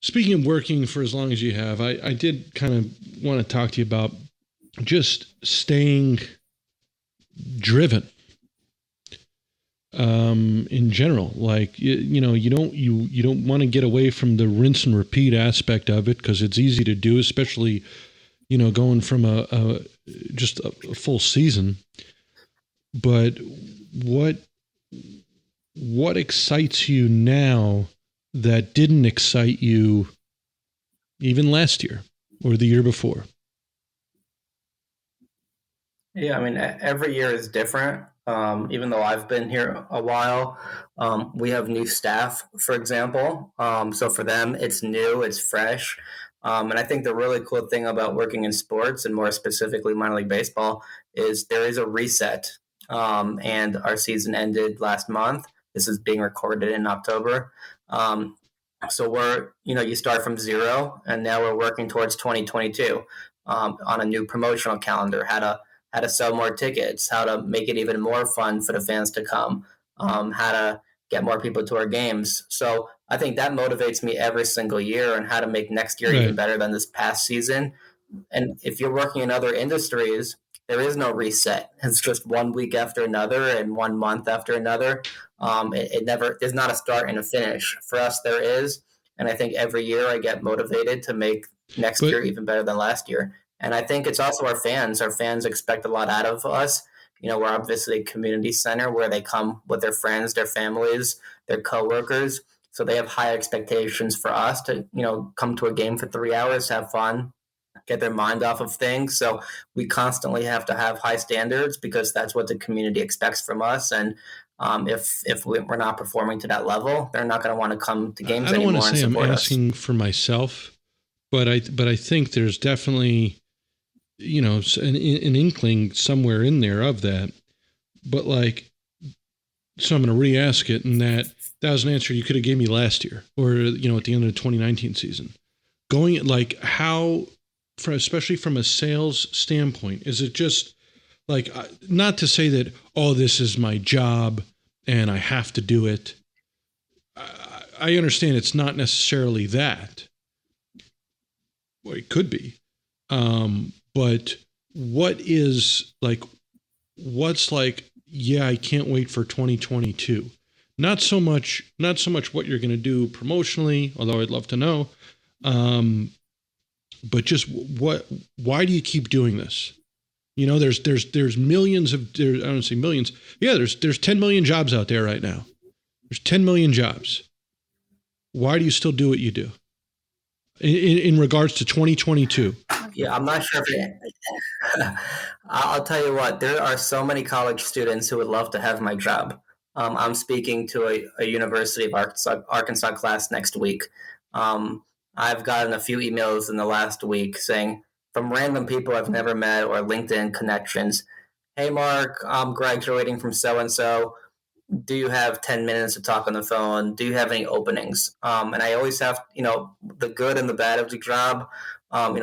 Speaking of working for as long as you have, I did kind of want to talk to you about just staying driven. In general, like, you don't want to get away from the rinse and repeat aspect of it, because it's easy to do, especially, going from just a full season. But what excites you now that didn't excite you even last year or the year before? Yeah, I mean, every year is different. Even though I've been here a while, we have new staff, for example. So for them, it's new, it's fresh. And I think the really cool thing about working in sports, and more specifically minor league baseball, is there is a reset. And our season ended last month. This is being recorded in October. So you start from zero, and now we're working towards 2022 on a new promotional calendar, how to sell more tickets, how to make it even more fun for the fans to come, how to get more people to our games. So I think that motivates me every single year, and how to make next year even better than this past season. And if you're working in other industries, there is no reset. It's just one week after another and 1 month after another. There's not a start and a finish. For us, there is. And I think every year I get motivated to make next year even better than last year. And I think it's also our fans. Our fans expect a lot out of us. We're obviously a community center where they come with their friends, their families, their coworkers. So they have high expectations for us to, come to a game for 3 hours, have fun, get their mind off of things. So we constantly have to have high standards, because that's what the community expects from us. And if we're not performing to that level, they're not going to want to come to games anymore. I don't want to say I'm asking for myself, but I think there's definitely, an inkling somewhere in there of that. But so I'm going to re-ask it, and that was an answer you could have gave me last year, or, at the end of the 2019 season. Going how, especially from a sales standpoint, is it just not to say that, oh, this is my job and I have to do it. I understand it's not necessarily that. Well, it could be. But what's yeah, I can't wait for 2022. Not so much what you're going to do promotionally, although I'd love to know. But just why do you keep doing this? There's millions of, I don't say millions. Yeah, there's 10 million jobs out there right now. There's 10 million jobs. Why do you still do what you do in regards to 2022? Yeah, I'm not sure I'll tell you what, there are so many college students who would love to have my job. I'm speaking to a University of Arkansas class next week. I've gotten a few emails in the last week saying, from random people I've never met or LinkedIn connections, hey, Mark, I'm graduating from so-and-so. Do you have 10 minutes to talk on the phone? Do you have any openings? And I always have, the good and the bad of the job.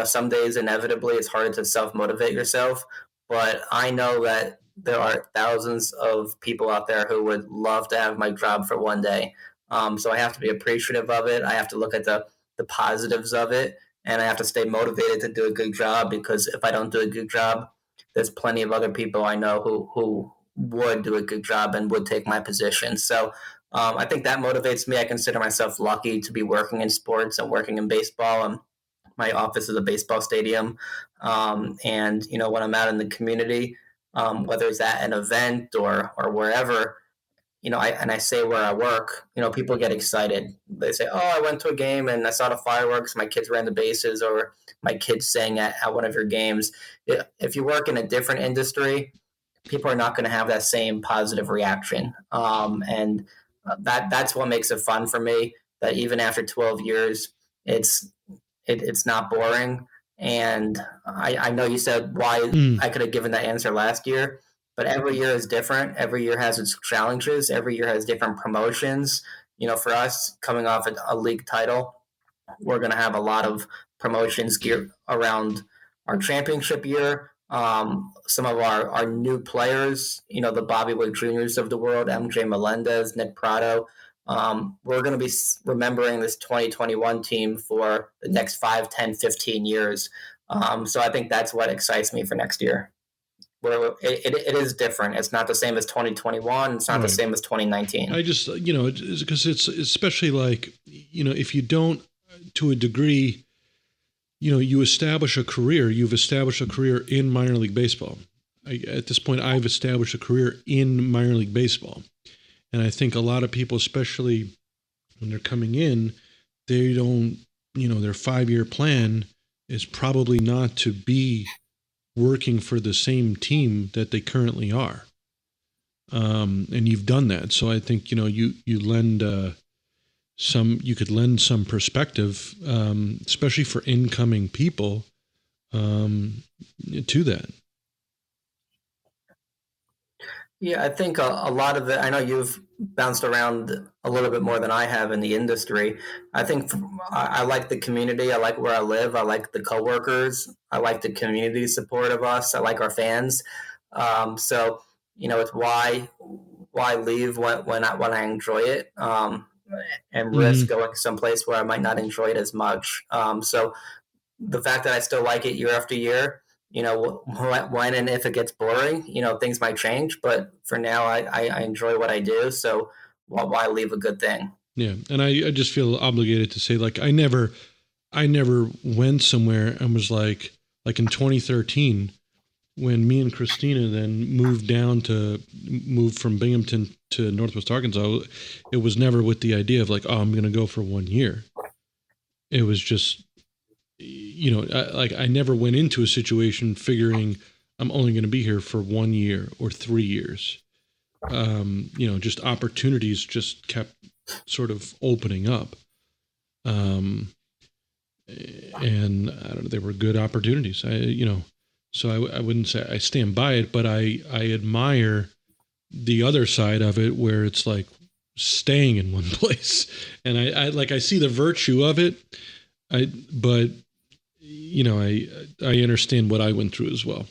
Some days inevitably it's hard to self-motivate yourself, but I know that there are thousands of people out there who would love to have my job for one day. So I have to be appreciative of it. I have to look at the positives of it, and I have to stay motivated to do a good job, because if I don't do a good job, there's plenty of other people I know who would do a good job and would take my position. So I think that motivates me. I consider myself lucky to be working in sports and working in baseball. My office is a baseball stadium. And, when I'm out in the community, whether it's at an event or wherever, I say where I work, people get excited. They say, oh, I went to a game and I saw the fireworks. My kids ran the bases, or my kids sang at one of your games. If you work in a different industry, people are not going to have that same positive reaction. And that's what makes it fun for me, that even after 12 years, it's not boring. And I know you said why I could have given that answer last year, but every year is different. Every year has its challenges. Every year has different promotions. For us, coming off a league title, we're going to have a lot of promotions geared around our championship year. Some of our new players, the Bobby Wick Juniors of the world, MJ Melendez, Nick Prado. We're going to be remembering this 2021 team for the next 5, 10, 15 years. So I think that's what excites me for next year. Where it is different. It's not the same as 2021. It's not the same as 2019. I just, because it's especially if you don't, to a degree, you establish a career. You've established a career in minor league baseball. At this point, I've established a career in minor league baseball. And I think a lot of people, especially when they're coming in, they don't, their 5-year plan is probably not to be working for the same team that they currently are. and you've done that. So I think you lend you could lend some perspective, especially for incoming people, to that. Yeah, I think a lot of it, I know you've bounced around a little bit more than I have in the industry. I think I like the community. I like where I live. I like the coworkers. I like the community support of us. I like our fans. So, it's why leave when I enjoy it, and risk Mm-hmm. going someplace where I might not enjoy it as much. So the fact that I still like it year after year, when and if it gets boring, things might change. But for now, I enjoy what I do. So why leave a good thing? Yeah, and I just feel obligated to say, like, I never went somewhere and was like in 2013 when me and Christina then moved from Binghamton to Northwest Arkansas. It was never with the idea of like, oh, I'm going to go for 1 year. It was just, I never went into a situation figuring I'm only going to be here for 1 year or 3 years. Just opportunities just kept sort of opening up. And I don't know, they were good opportunities. So I wouldn't say I stand by it, but I admire the other side of it where it's like staying in one place. And I see the virtue of it. But I understand what I went through as well.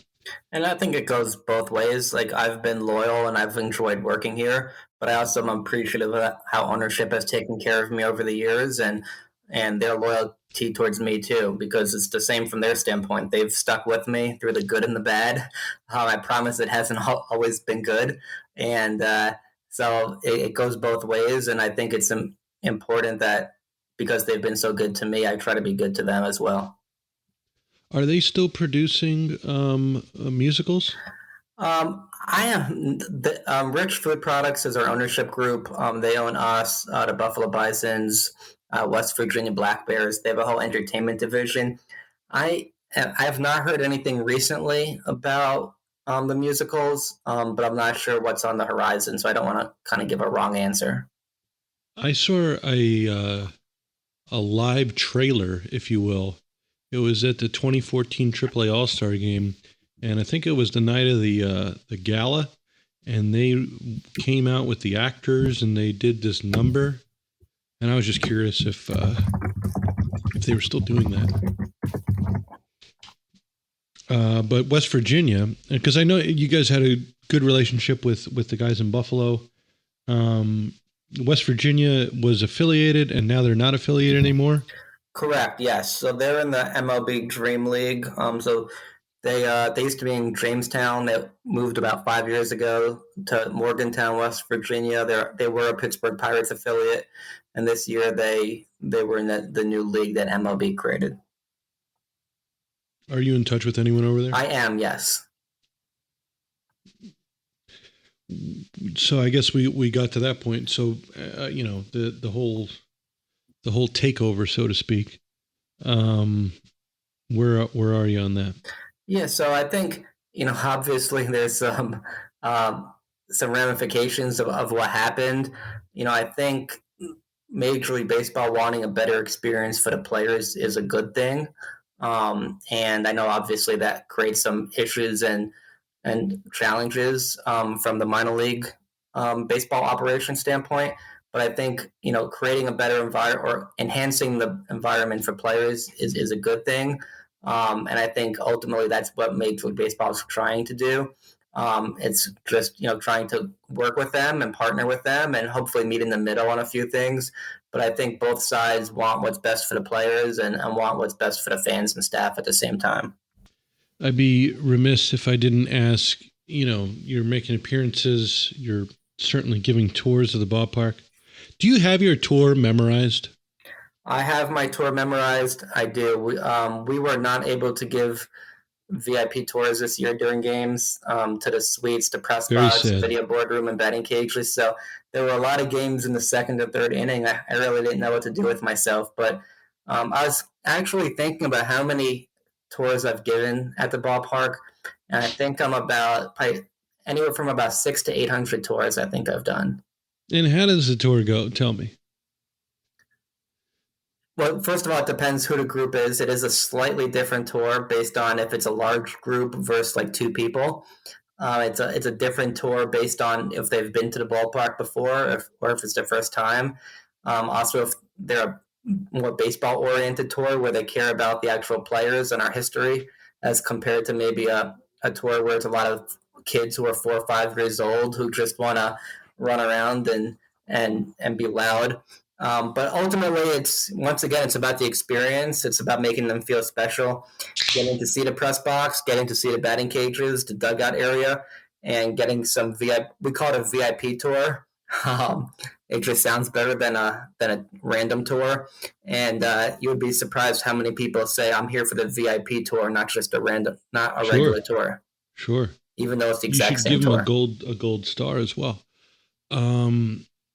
And I think it goes both ways. Like, I've been loyal and I've enjoyed working here, but I also am appreciative of how ownership has taken care of me over the years, and their loyalty towards me too, because it's the same from their standpoint. They've stuck with me through the good and the bad. I promise it hasn't always been good, and so it goes both ways. And I think it's important that because they've been so good to me, I try to be good to them as well. Are they still producing musicals? I am. Rich Food Products is our ownership group. They own us, the Buffalo Bisons, West Virginia Black Bears. They have a whole entertainment division. I have not heard anything recently about the musicals, but I'm not sure what's on the horizon, so I don't want to kind of give a wrong answer. I saw a live trailer, if you will. It was at the 2014 AAA All-Star Game, and I think it was the night of the gala, and they came out with the actors and they did this number, and I was just curious if they were still doing that. But West Virginia, because I know you guys had a good relationship with the guys in Buffalo. West Virginia was affiliated, and now they're not affiliated anymore. Correct. Yes. So they're in the MLB Dream League. So they used to be in Jamestown. They moved about 5 years ago to Morgantown, West Virginia. They were a Pittsburgh Pirates affiliate, and this year they were in the new league that MLB created. Are you in touch with anyone over there? I am. Yes. So I guess we got to that point. So the whole takeover, so to speak. Where are you on that? Yeah, so I think obviously there's some ramifications of what happened. I think Major League Baseball wanting a better experience for the players is a good thing, and I know obviously that creates some issues and challenges from the minor league baseball operation standpoint. But I think creating a better environment or enhancing the environment for players is a good thing, and I think ultimately that's what Major League Baseball is trying to do. It's just trying to work with them and partner with them and hopefully meet in the middle on a few things. But I think both sides want what's best for the players and want what's best for the fans and staff at the same time. I'd be remiss if I didn't ask. You're making appearances. You're certainly giving tours of the ballpark. Do you have your tour memorized? I have my tour memorized. I do. We were not able to give VIP tours this year during games to the suites, the press box, video boardroom, and batting cages. So there were a lot of games in the second or third inning. I really didn't know what to do with myself. But I was actually thinking about how many tours I've given at the ballpark, and I think I'm about anywhere from about 600 to 800 tours I think I've done. And how does the tour go? Tell me. Well, first of all, it depends who the group is. It is a slightly different tour based on if it's a large group versus like two people. It's a different tour based on if they've been to the ballpark before, or if it's their first time. Also, if they're a more baseball-oriented tour where they care about the actual players and our history, as compared to maybe a tour where it's a lot of kids who are 4 or 5 years old who just want to run around and be loud. But ultimately, it's about the experience. It's about making them feel special, getting to see the press box, getting to see the batting cages, the dugout area, and getting some VIP. We call it a VIP tour. It just sounds better than a random tour. And you would be surprised how many people say, "I'm here for the VIP tour, not just not a regular tour." Sure. Even though it's the exact same tour. You should give them a gold star as well.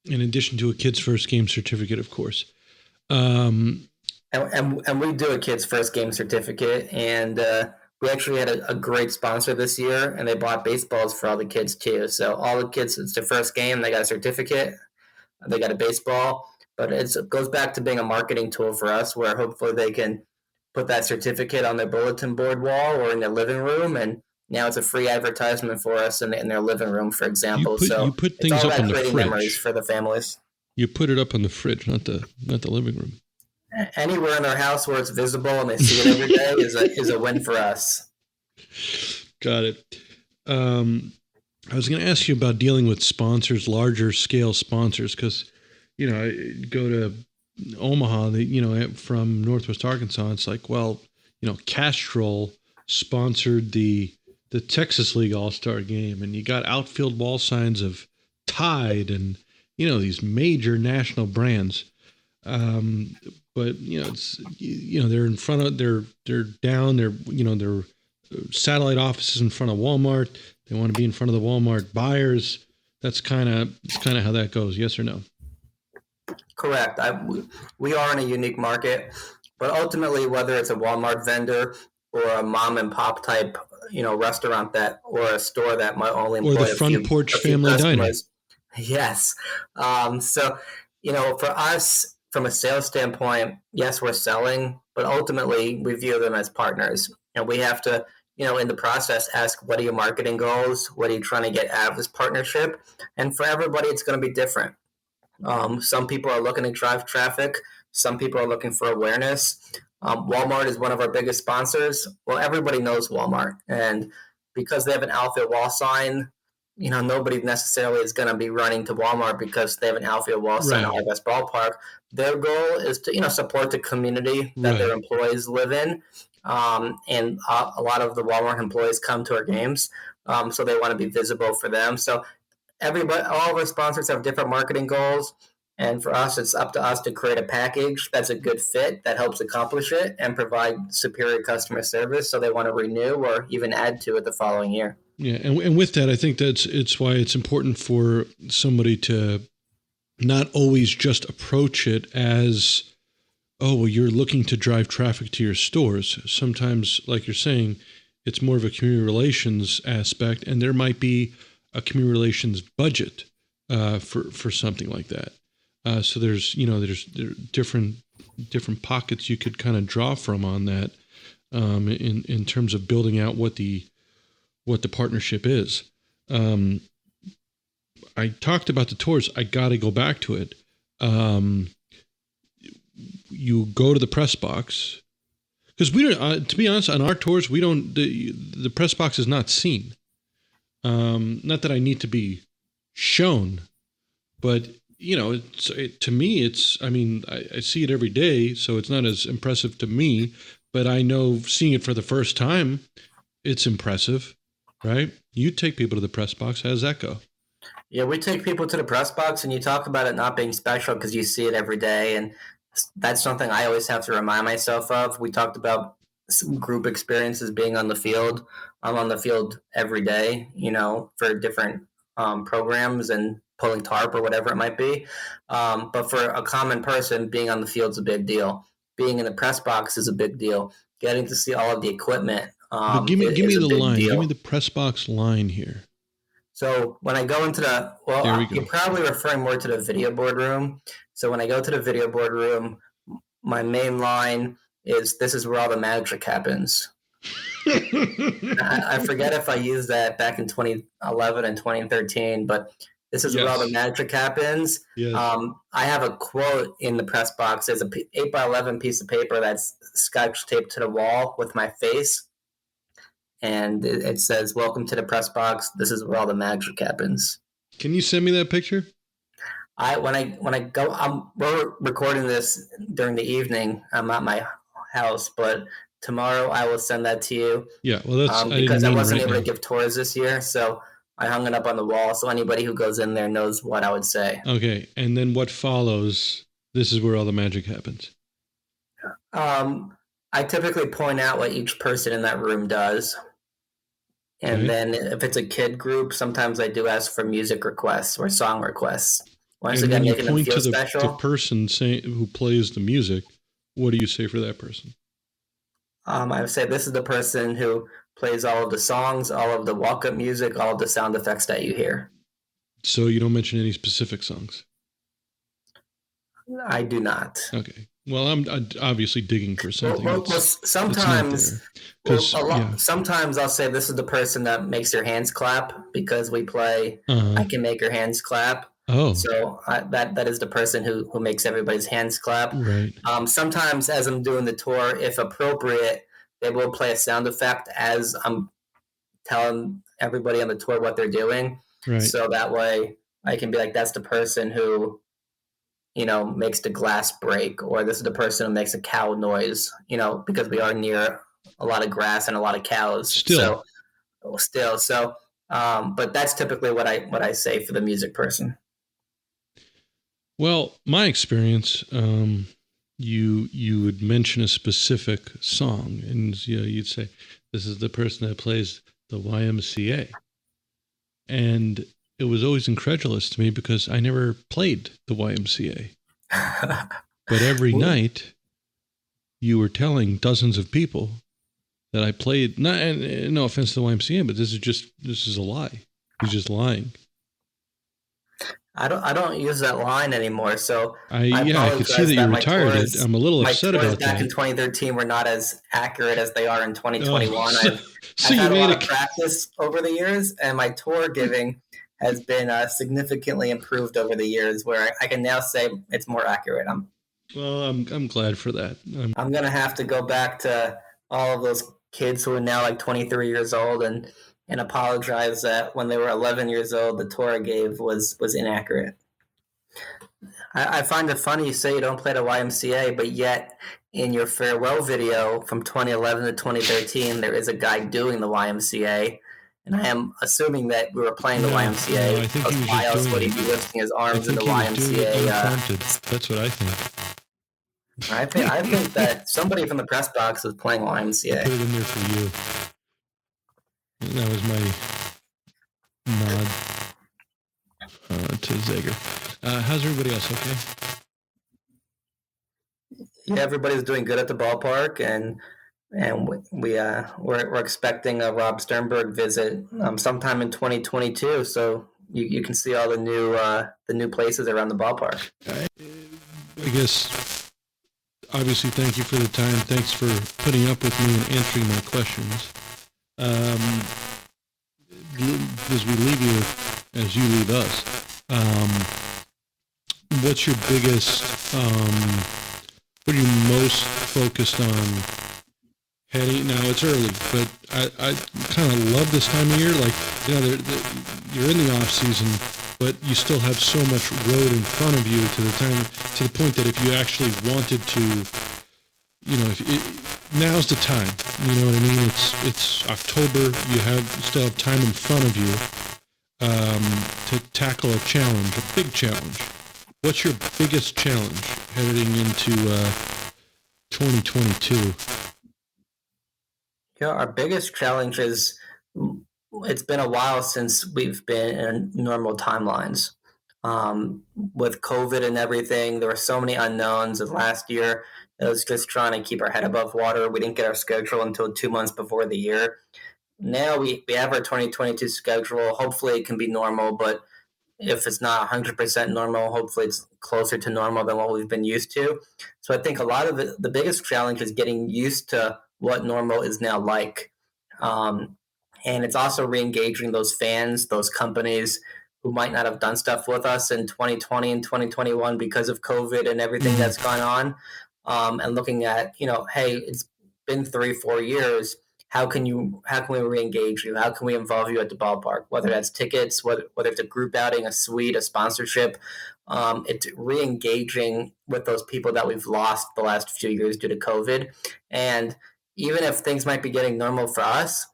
In addition to a kid's first game certificate, of course. And we do a kid's first game certificate, and we actually had a great sponsor this year, and they bought baseballs for all the kids too. So all the kids, it's their first game, they got a certificate, they got a baseball, but it goes back to being a marketing tool for us, where hopefully they can put that certificate on their bulletin board wall or in their living room, and now it's a free advertisement for us in their living room, for example. You put things up on the fridge. Memories for the families. You put it up on the fridge, not the living room. Anywhere in their house where it's visible and they see it every day is a win for us. Got it. I was going to ask you about dealing with sponsors, larger scale sponsors, because I go to Omaha, from Northwest Arkansas. It's like, well, Castrol sponsored the Texas League All-Star Game, and you got outfield wall signs of Tide and these major national brands. But it's they're in front of they're down their satellite offices in front of Walmart. They want to be in front of the Walmart buyers. It's kind of how that goes. Yes or no? Correct. We are in a unique market, but ultimately, whether it's a Walmart vendor or a mom and pop type, restaurant or a store that might only employ or the front porch family dining. Yes. So, for us, from a sales standpoint, yes, we're selling, but ultimately we view them as partners. And we have to, in the process, ask, what are your marketing goals? What are you trying to get out of this partnership? And for everybody, it's going to be different. Some people are looking to drive traffic. Some people are looking for awareness. Walmart is one of our biggest sponsors. Well, everybody knows Walmart. And because they have an outfield wall sign, nobody necessarily is going to be running to Walmart because they have an outfield wall sign at our best ballpark. Their goal is to, support the community that their employees live in. And a lot of the Walmart employees come to our games. So they want to be visible for them. So all of our sponsors have different marketing goals. And for us, it's up to us to create a package that's a good fit that helps accomplish it and provide superior customer service so they want to renew or even add to it the following year. Yeah, and with that, I think it's why it's important for somebody to not always just approach it as, oh, well, you're looking to drive traffic to your stores. Sometimes, like you're saying, it's more of a community relations aspect, and there might be a community relations budget for something like that. So there's different pockets you could kind of draw from on that in terms of building out what the partnership is. I talked about the tours. I got to go back to it. You go to the press box because we don't. To be honest, on our tours, we don't. The press box is not seen. Not that I need to be shown, but to me, it's. I mean, I see it every day, so it's not as impressive to me. But I know seeing it for the first time, it's impressive, right? You take people to the press box. How does that go? Yeah, we take people to the press box, and you talk about it not being special because you see it every day, and that's something I always have to remind myself of. We talked about some group experiences being on the field. I'm on the field every day, for different programs and pulling tarp or whatever it might be. But for a common person, being on the field is a big deal. Being in the press box is a big deal. Getting to see all of the equipment give me the line. Deal. Give me the press box line here. So when I go into you're probably referring more to the video board room. So when I go to the video board room, my main line is, "This is where all the magic happens." I forget if I used that back in 2011 and 2013, but this is where all the magic happens. Yes. I have a quote in the press box. There's a 8x11 piece of paper that's scotch taped to the wall with my face. And it says, "Welcome to the press box. This is where all the magic happens." Can you send me that picture? When I go, we're recording this during the evening. I'm at my house, but tomorrow I will send that to you. Yeah, well, that's because I wasn't able to give tours this year, so I hung it up on the wall so anybody who goes in there knows what I would say. Okay, and then what follows? This is where all the magic happens. I typically point out what each person in that room does. And then if it's a kid group, sometimes I do ask for music requests or song requests. Once and again, when you making them point feel to special. the person who plays the music, what do you say for that person? I would say this is the person who plays all of the songs, all of the walk-up music, all of the sound effects that you hear. So you don't mention any specific songs? I do not. Okay. Well, I'm obviously digging for something. Sometimes I'll say this is the person that makes your hands clap because we play I Can Make Your Hands Clap. Oh. So that is the person who makes everybody's hands clap. Right. Sometimes as I'm doing the tour, if appropriate, they will play a sound effect as I'm telling everybody on the tour what they're doing. Right. So that way I can be like, that's the person who, makes the glass break, or this is the person who makes a cow noise, because we are near a lot of grass and a lot of cows. Still. But that's typically what I say for the music person. Well, my experience, you would mention a specific song, and you'd say, "This is the person that plays the YMCA," and it was always incredulous to me because I never played the YMCA. But every night, you were telling dozens of people that I played. No offense to the YMCA, but this is a lie. He's just lying. I don't use that line anymore, so I could see that you retired it. I'm a little upset about that. My tours back in 2013 were not as accurate as they are in 2021. I've had a lot of practice over the years, and my tour giving has been significantly improved over the years, where I can now say it's more accurate. I'm glad for that. I'm gonna have to go back to all of those kids who are now like 23 years old and apologize that when they were 11 years old, the tour I gave was inaccurate. I find it funny you say you don't play the YMCA, but yet in your farewell video from 2011 to 2013, there is a guy doing the YMCA, and I am assuming that we were playing the YMCA. I think he was why else would he be lifting his arms in the YMCA? That's what I think. I think that somebody from the press box was playing YMCA. I put it in there for you. That was my nod to Zaiger. How's everybody else? Okay. Yeah, everybody's doing good at the ballpark, and we're expecting a Rob Sternberg visit sometime in 2022. So you can see all the new places around the ballpark. I guess obviously, thank you for the time. Thanks for putting up with me and answering my questions. As we leave you, as you leave us, what's your biggest, what are you most focused on heading? Now it's early, but I kind of love this time of year. Like, you're in the off season, but you still have so much road in front of you to the point that if you actually wanted to, now's the time. You know what I mean? It's October. You still have time in front of you to tackle a challenge, a big challenge. What's your biggest challenge heading into 2022? Our biggest challenge is it's been a while since we've been in normal timelines. With COVID and everything, there were so many unknowns. And last year, it was just trying to keep our head above water. We didn't get our schedule until 2 months before the year. now we have our 2022 schedule. Hopefully it can be normal, but if it's not 100% normal, hopefully it's closer to normal than what we've been used to. So I think a lot of it, the biggest challenge is getting used to what normal is now like. Um, and it's also re-engaging those fans, those companies who might not have done stuff with us in 2020 and 2021 because of COVID and everything that's gone on. And looking at, hey, it's been 3-4 years. How can we re-engage you? How can we involve you at the ballpark? Whether that's tickets, whether it's a group outing, a suite, a sponsorship, it's re-engaging with those people that we've lost the last few years due to COVID. And even if things might be getting normal for us,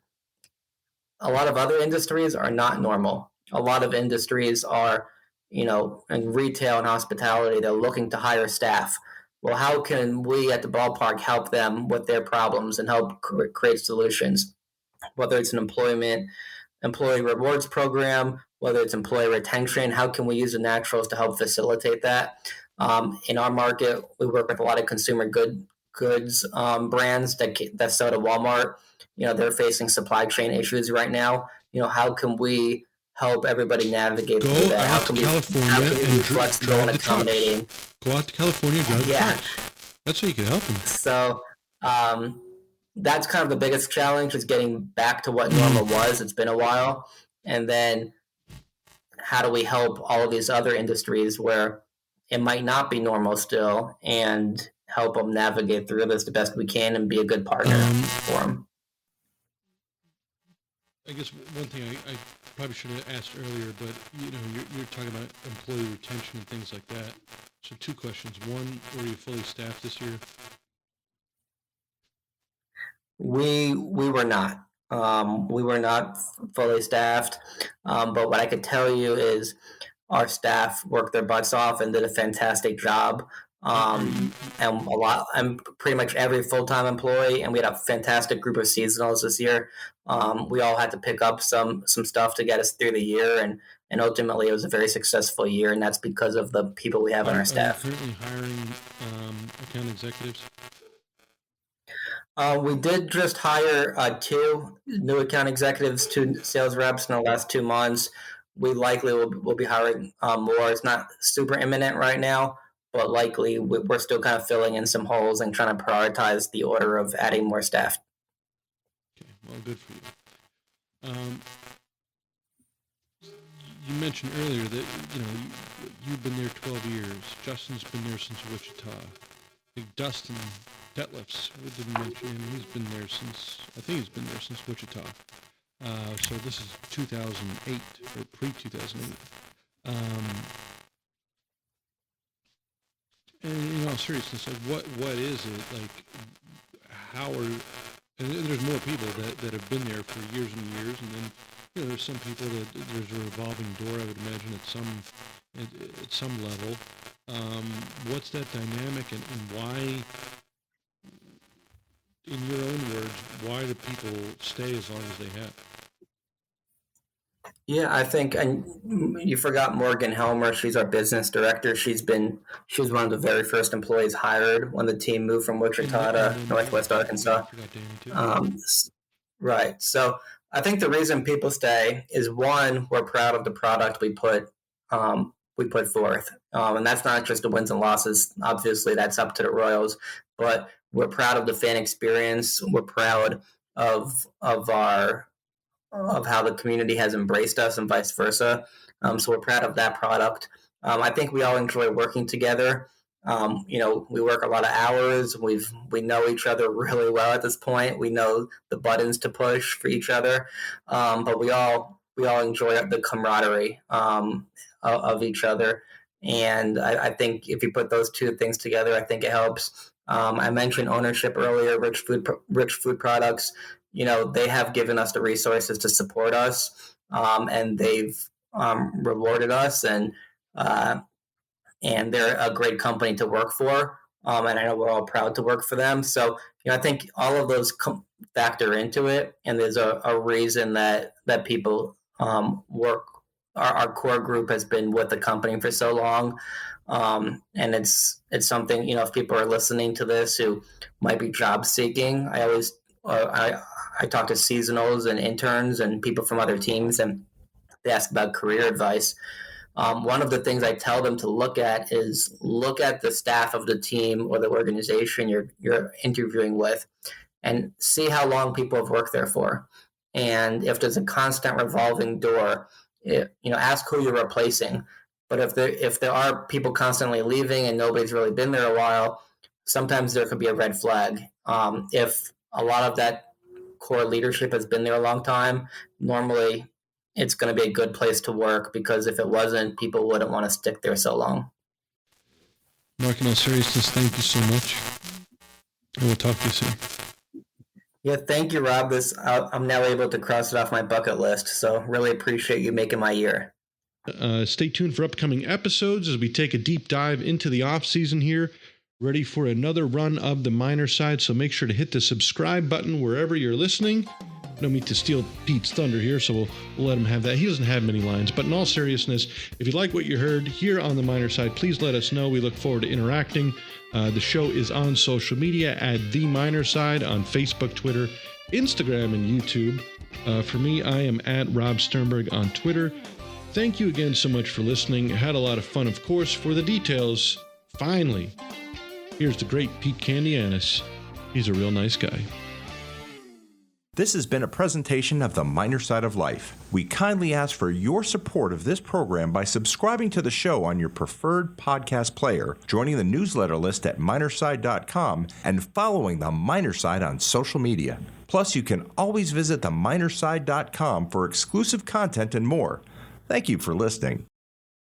a lot of other industries are not normal. A lot of industries are, in retail and hospitality, they're looking to hire staff. Well, how can we at the ballpark help them with their problems and help create solutions? Whether it's an employee rewards program, whether it's employee retention, how can we use the naturals to help facilitate that? In our market, we work with a lot of consumer goods brands that sell to Walmart. They're facing supply chain issues right now. How can we help everybody navigate through that? How can we be flexible and accommodating? Go out to California, drive the trucks. That's how you can help them. So that's kind of the biggest challenge, is getting back to what normal was. It's been a while. And then how do we help all of these other industries where it might not be normal still, and help them navigate through this the best we can and be a good partner for them? I guess one thing I probably should have asked earlier, but you're talking about employee retention and things like that. So 2 questions. One, were you fully staffed this year? We were not. We were not fully staffed. But what I could tell you is our staff worked their butts off and did a fantastic job. And pretty much every full-time employee, and we had a fantastic group of seasonals this year. We all had to pick up some stuff to get us through the year, and ultimately it was a very successful year, and that's because of the people we have on our staff. Are you currently hiring account executives? We did just hire 2 new account executives, 2 sales reps in the last 2 months. We likely will be hiring more. It's not super imminent right now, but likely we're still kind of filling in some holes and trying to prioritize the order of adding more staff. Okay, well, good for you. You mentioned earlier that you've been there 12 years. Justin's been there since Wichita. Dustin Detlefs, we didn't mention him. He's been there since Wichita. So this is 2008 or pre-2008. And in all seriousness, like what is it like? How are? And there's more people that have been there for years and years, and then there's some people that there's a revolving door. I would imagine at some level. What's that dynamic, and why? In your own words, why do people stay as long as they have? Yeah, I think, and you forgot Morgan Helmer. She's our business director. She was one of the very first employees hired when the team moved from Wichita to Northwest Arkansas. Right. So I think the reason people stay is, one, we're proud of the product we put forth, and that's not just the wins and losses. Obviously, that's up to the Royals, but we're proud of the fan experience. We're proud of how the community has embraced us, and vice versa. So we're proud of that product. I think we all enjoy working together. We work a lot of hours. We know each other really well at this point. We know the buttons to push for each other, but we all enjoy the camaraderie of each other. And I think if you put those 2 things together, I think it helps. I mentioned ownership earlier. Rich Food Products. They have given us the resources to support us, and they've rewarded us, and they're a great company to work for. And I know we're all proud to work for them. So, I think all of those factor into it, and there's a reason that people work. Our core group has been with the company for so long, and it's something, if people are listening to this who might be job seeking, I I talk to seasonals and interns and people from other teams, and they ask about career advice. One of the things I tell them to look at is look at the staff of the team or the organization you're interviewing with, and see how long people have worked there for. And if there's a constant revolving door, ask who you're replacing. But if there are people constantly leaving and nobody's really been there a while, sometimes there could be a red flag. If a lot of that core leadership has been there a long time, normally it's going to be a good place to work, because if it wasn't, people wouldn't want to stick there so long. Mark, in all seriousness, thank you so much. And we'll talk to you soon. Yeah, thank you, Rob. I'm now able to cross it off my bucket list, so really appreciate you making my year. Stay tuned for upcoming episodes as we take a deep dive into the off season here, ready for another run of the minor side. So make sure to hit the subscribe button wherever you're listening. No mean to steal Pete's thunder here, so we'll let him have that. He doesn't have many lines, but in all seriousness, if you like what you heard here on the minor side, please let us know. We look forward to interacting. The show is on social media at The Minor Side on Facebook, Twitter, Instagram, and YouTube. For me, I am at Rob Sternberg on Twitter. Thank you again so much for listening. I had a lot of fun, of course. For the details, finally, here's the great Pete Candianis. He's a real nice guy. This has been a presentation of The Minor Side of Life. We kindly ask for your support of this program by subscribing to the show on your preferred podcast player, joining the newsletter list at minorside.com, and following The Minor Side on social media. Plus, you can always visit theminorside.com for exclusive content and more. Thank you for listening.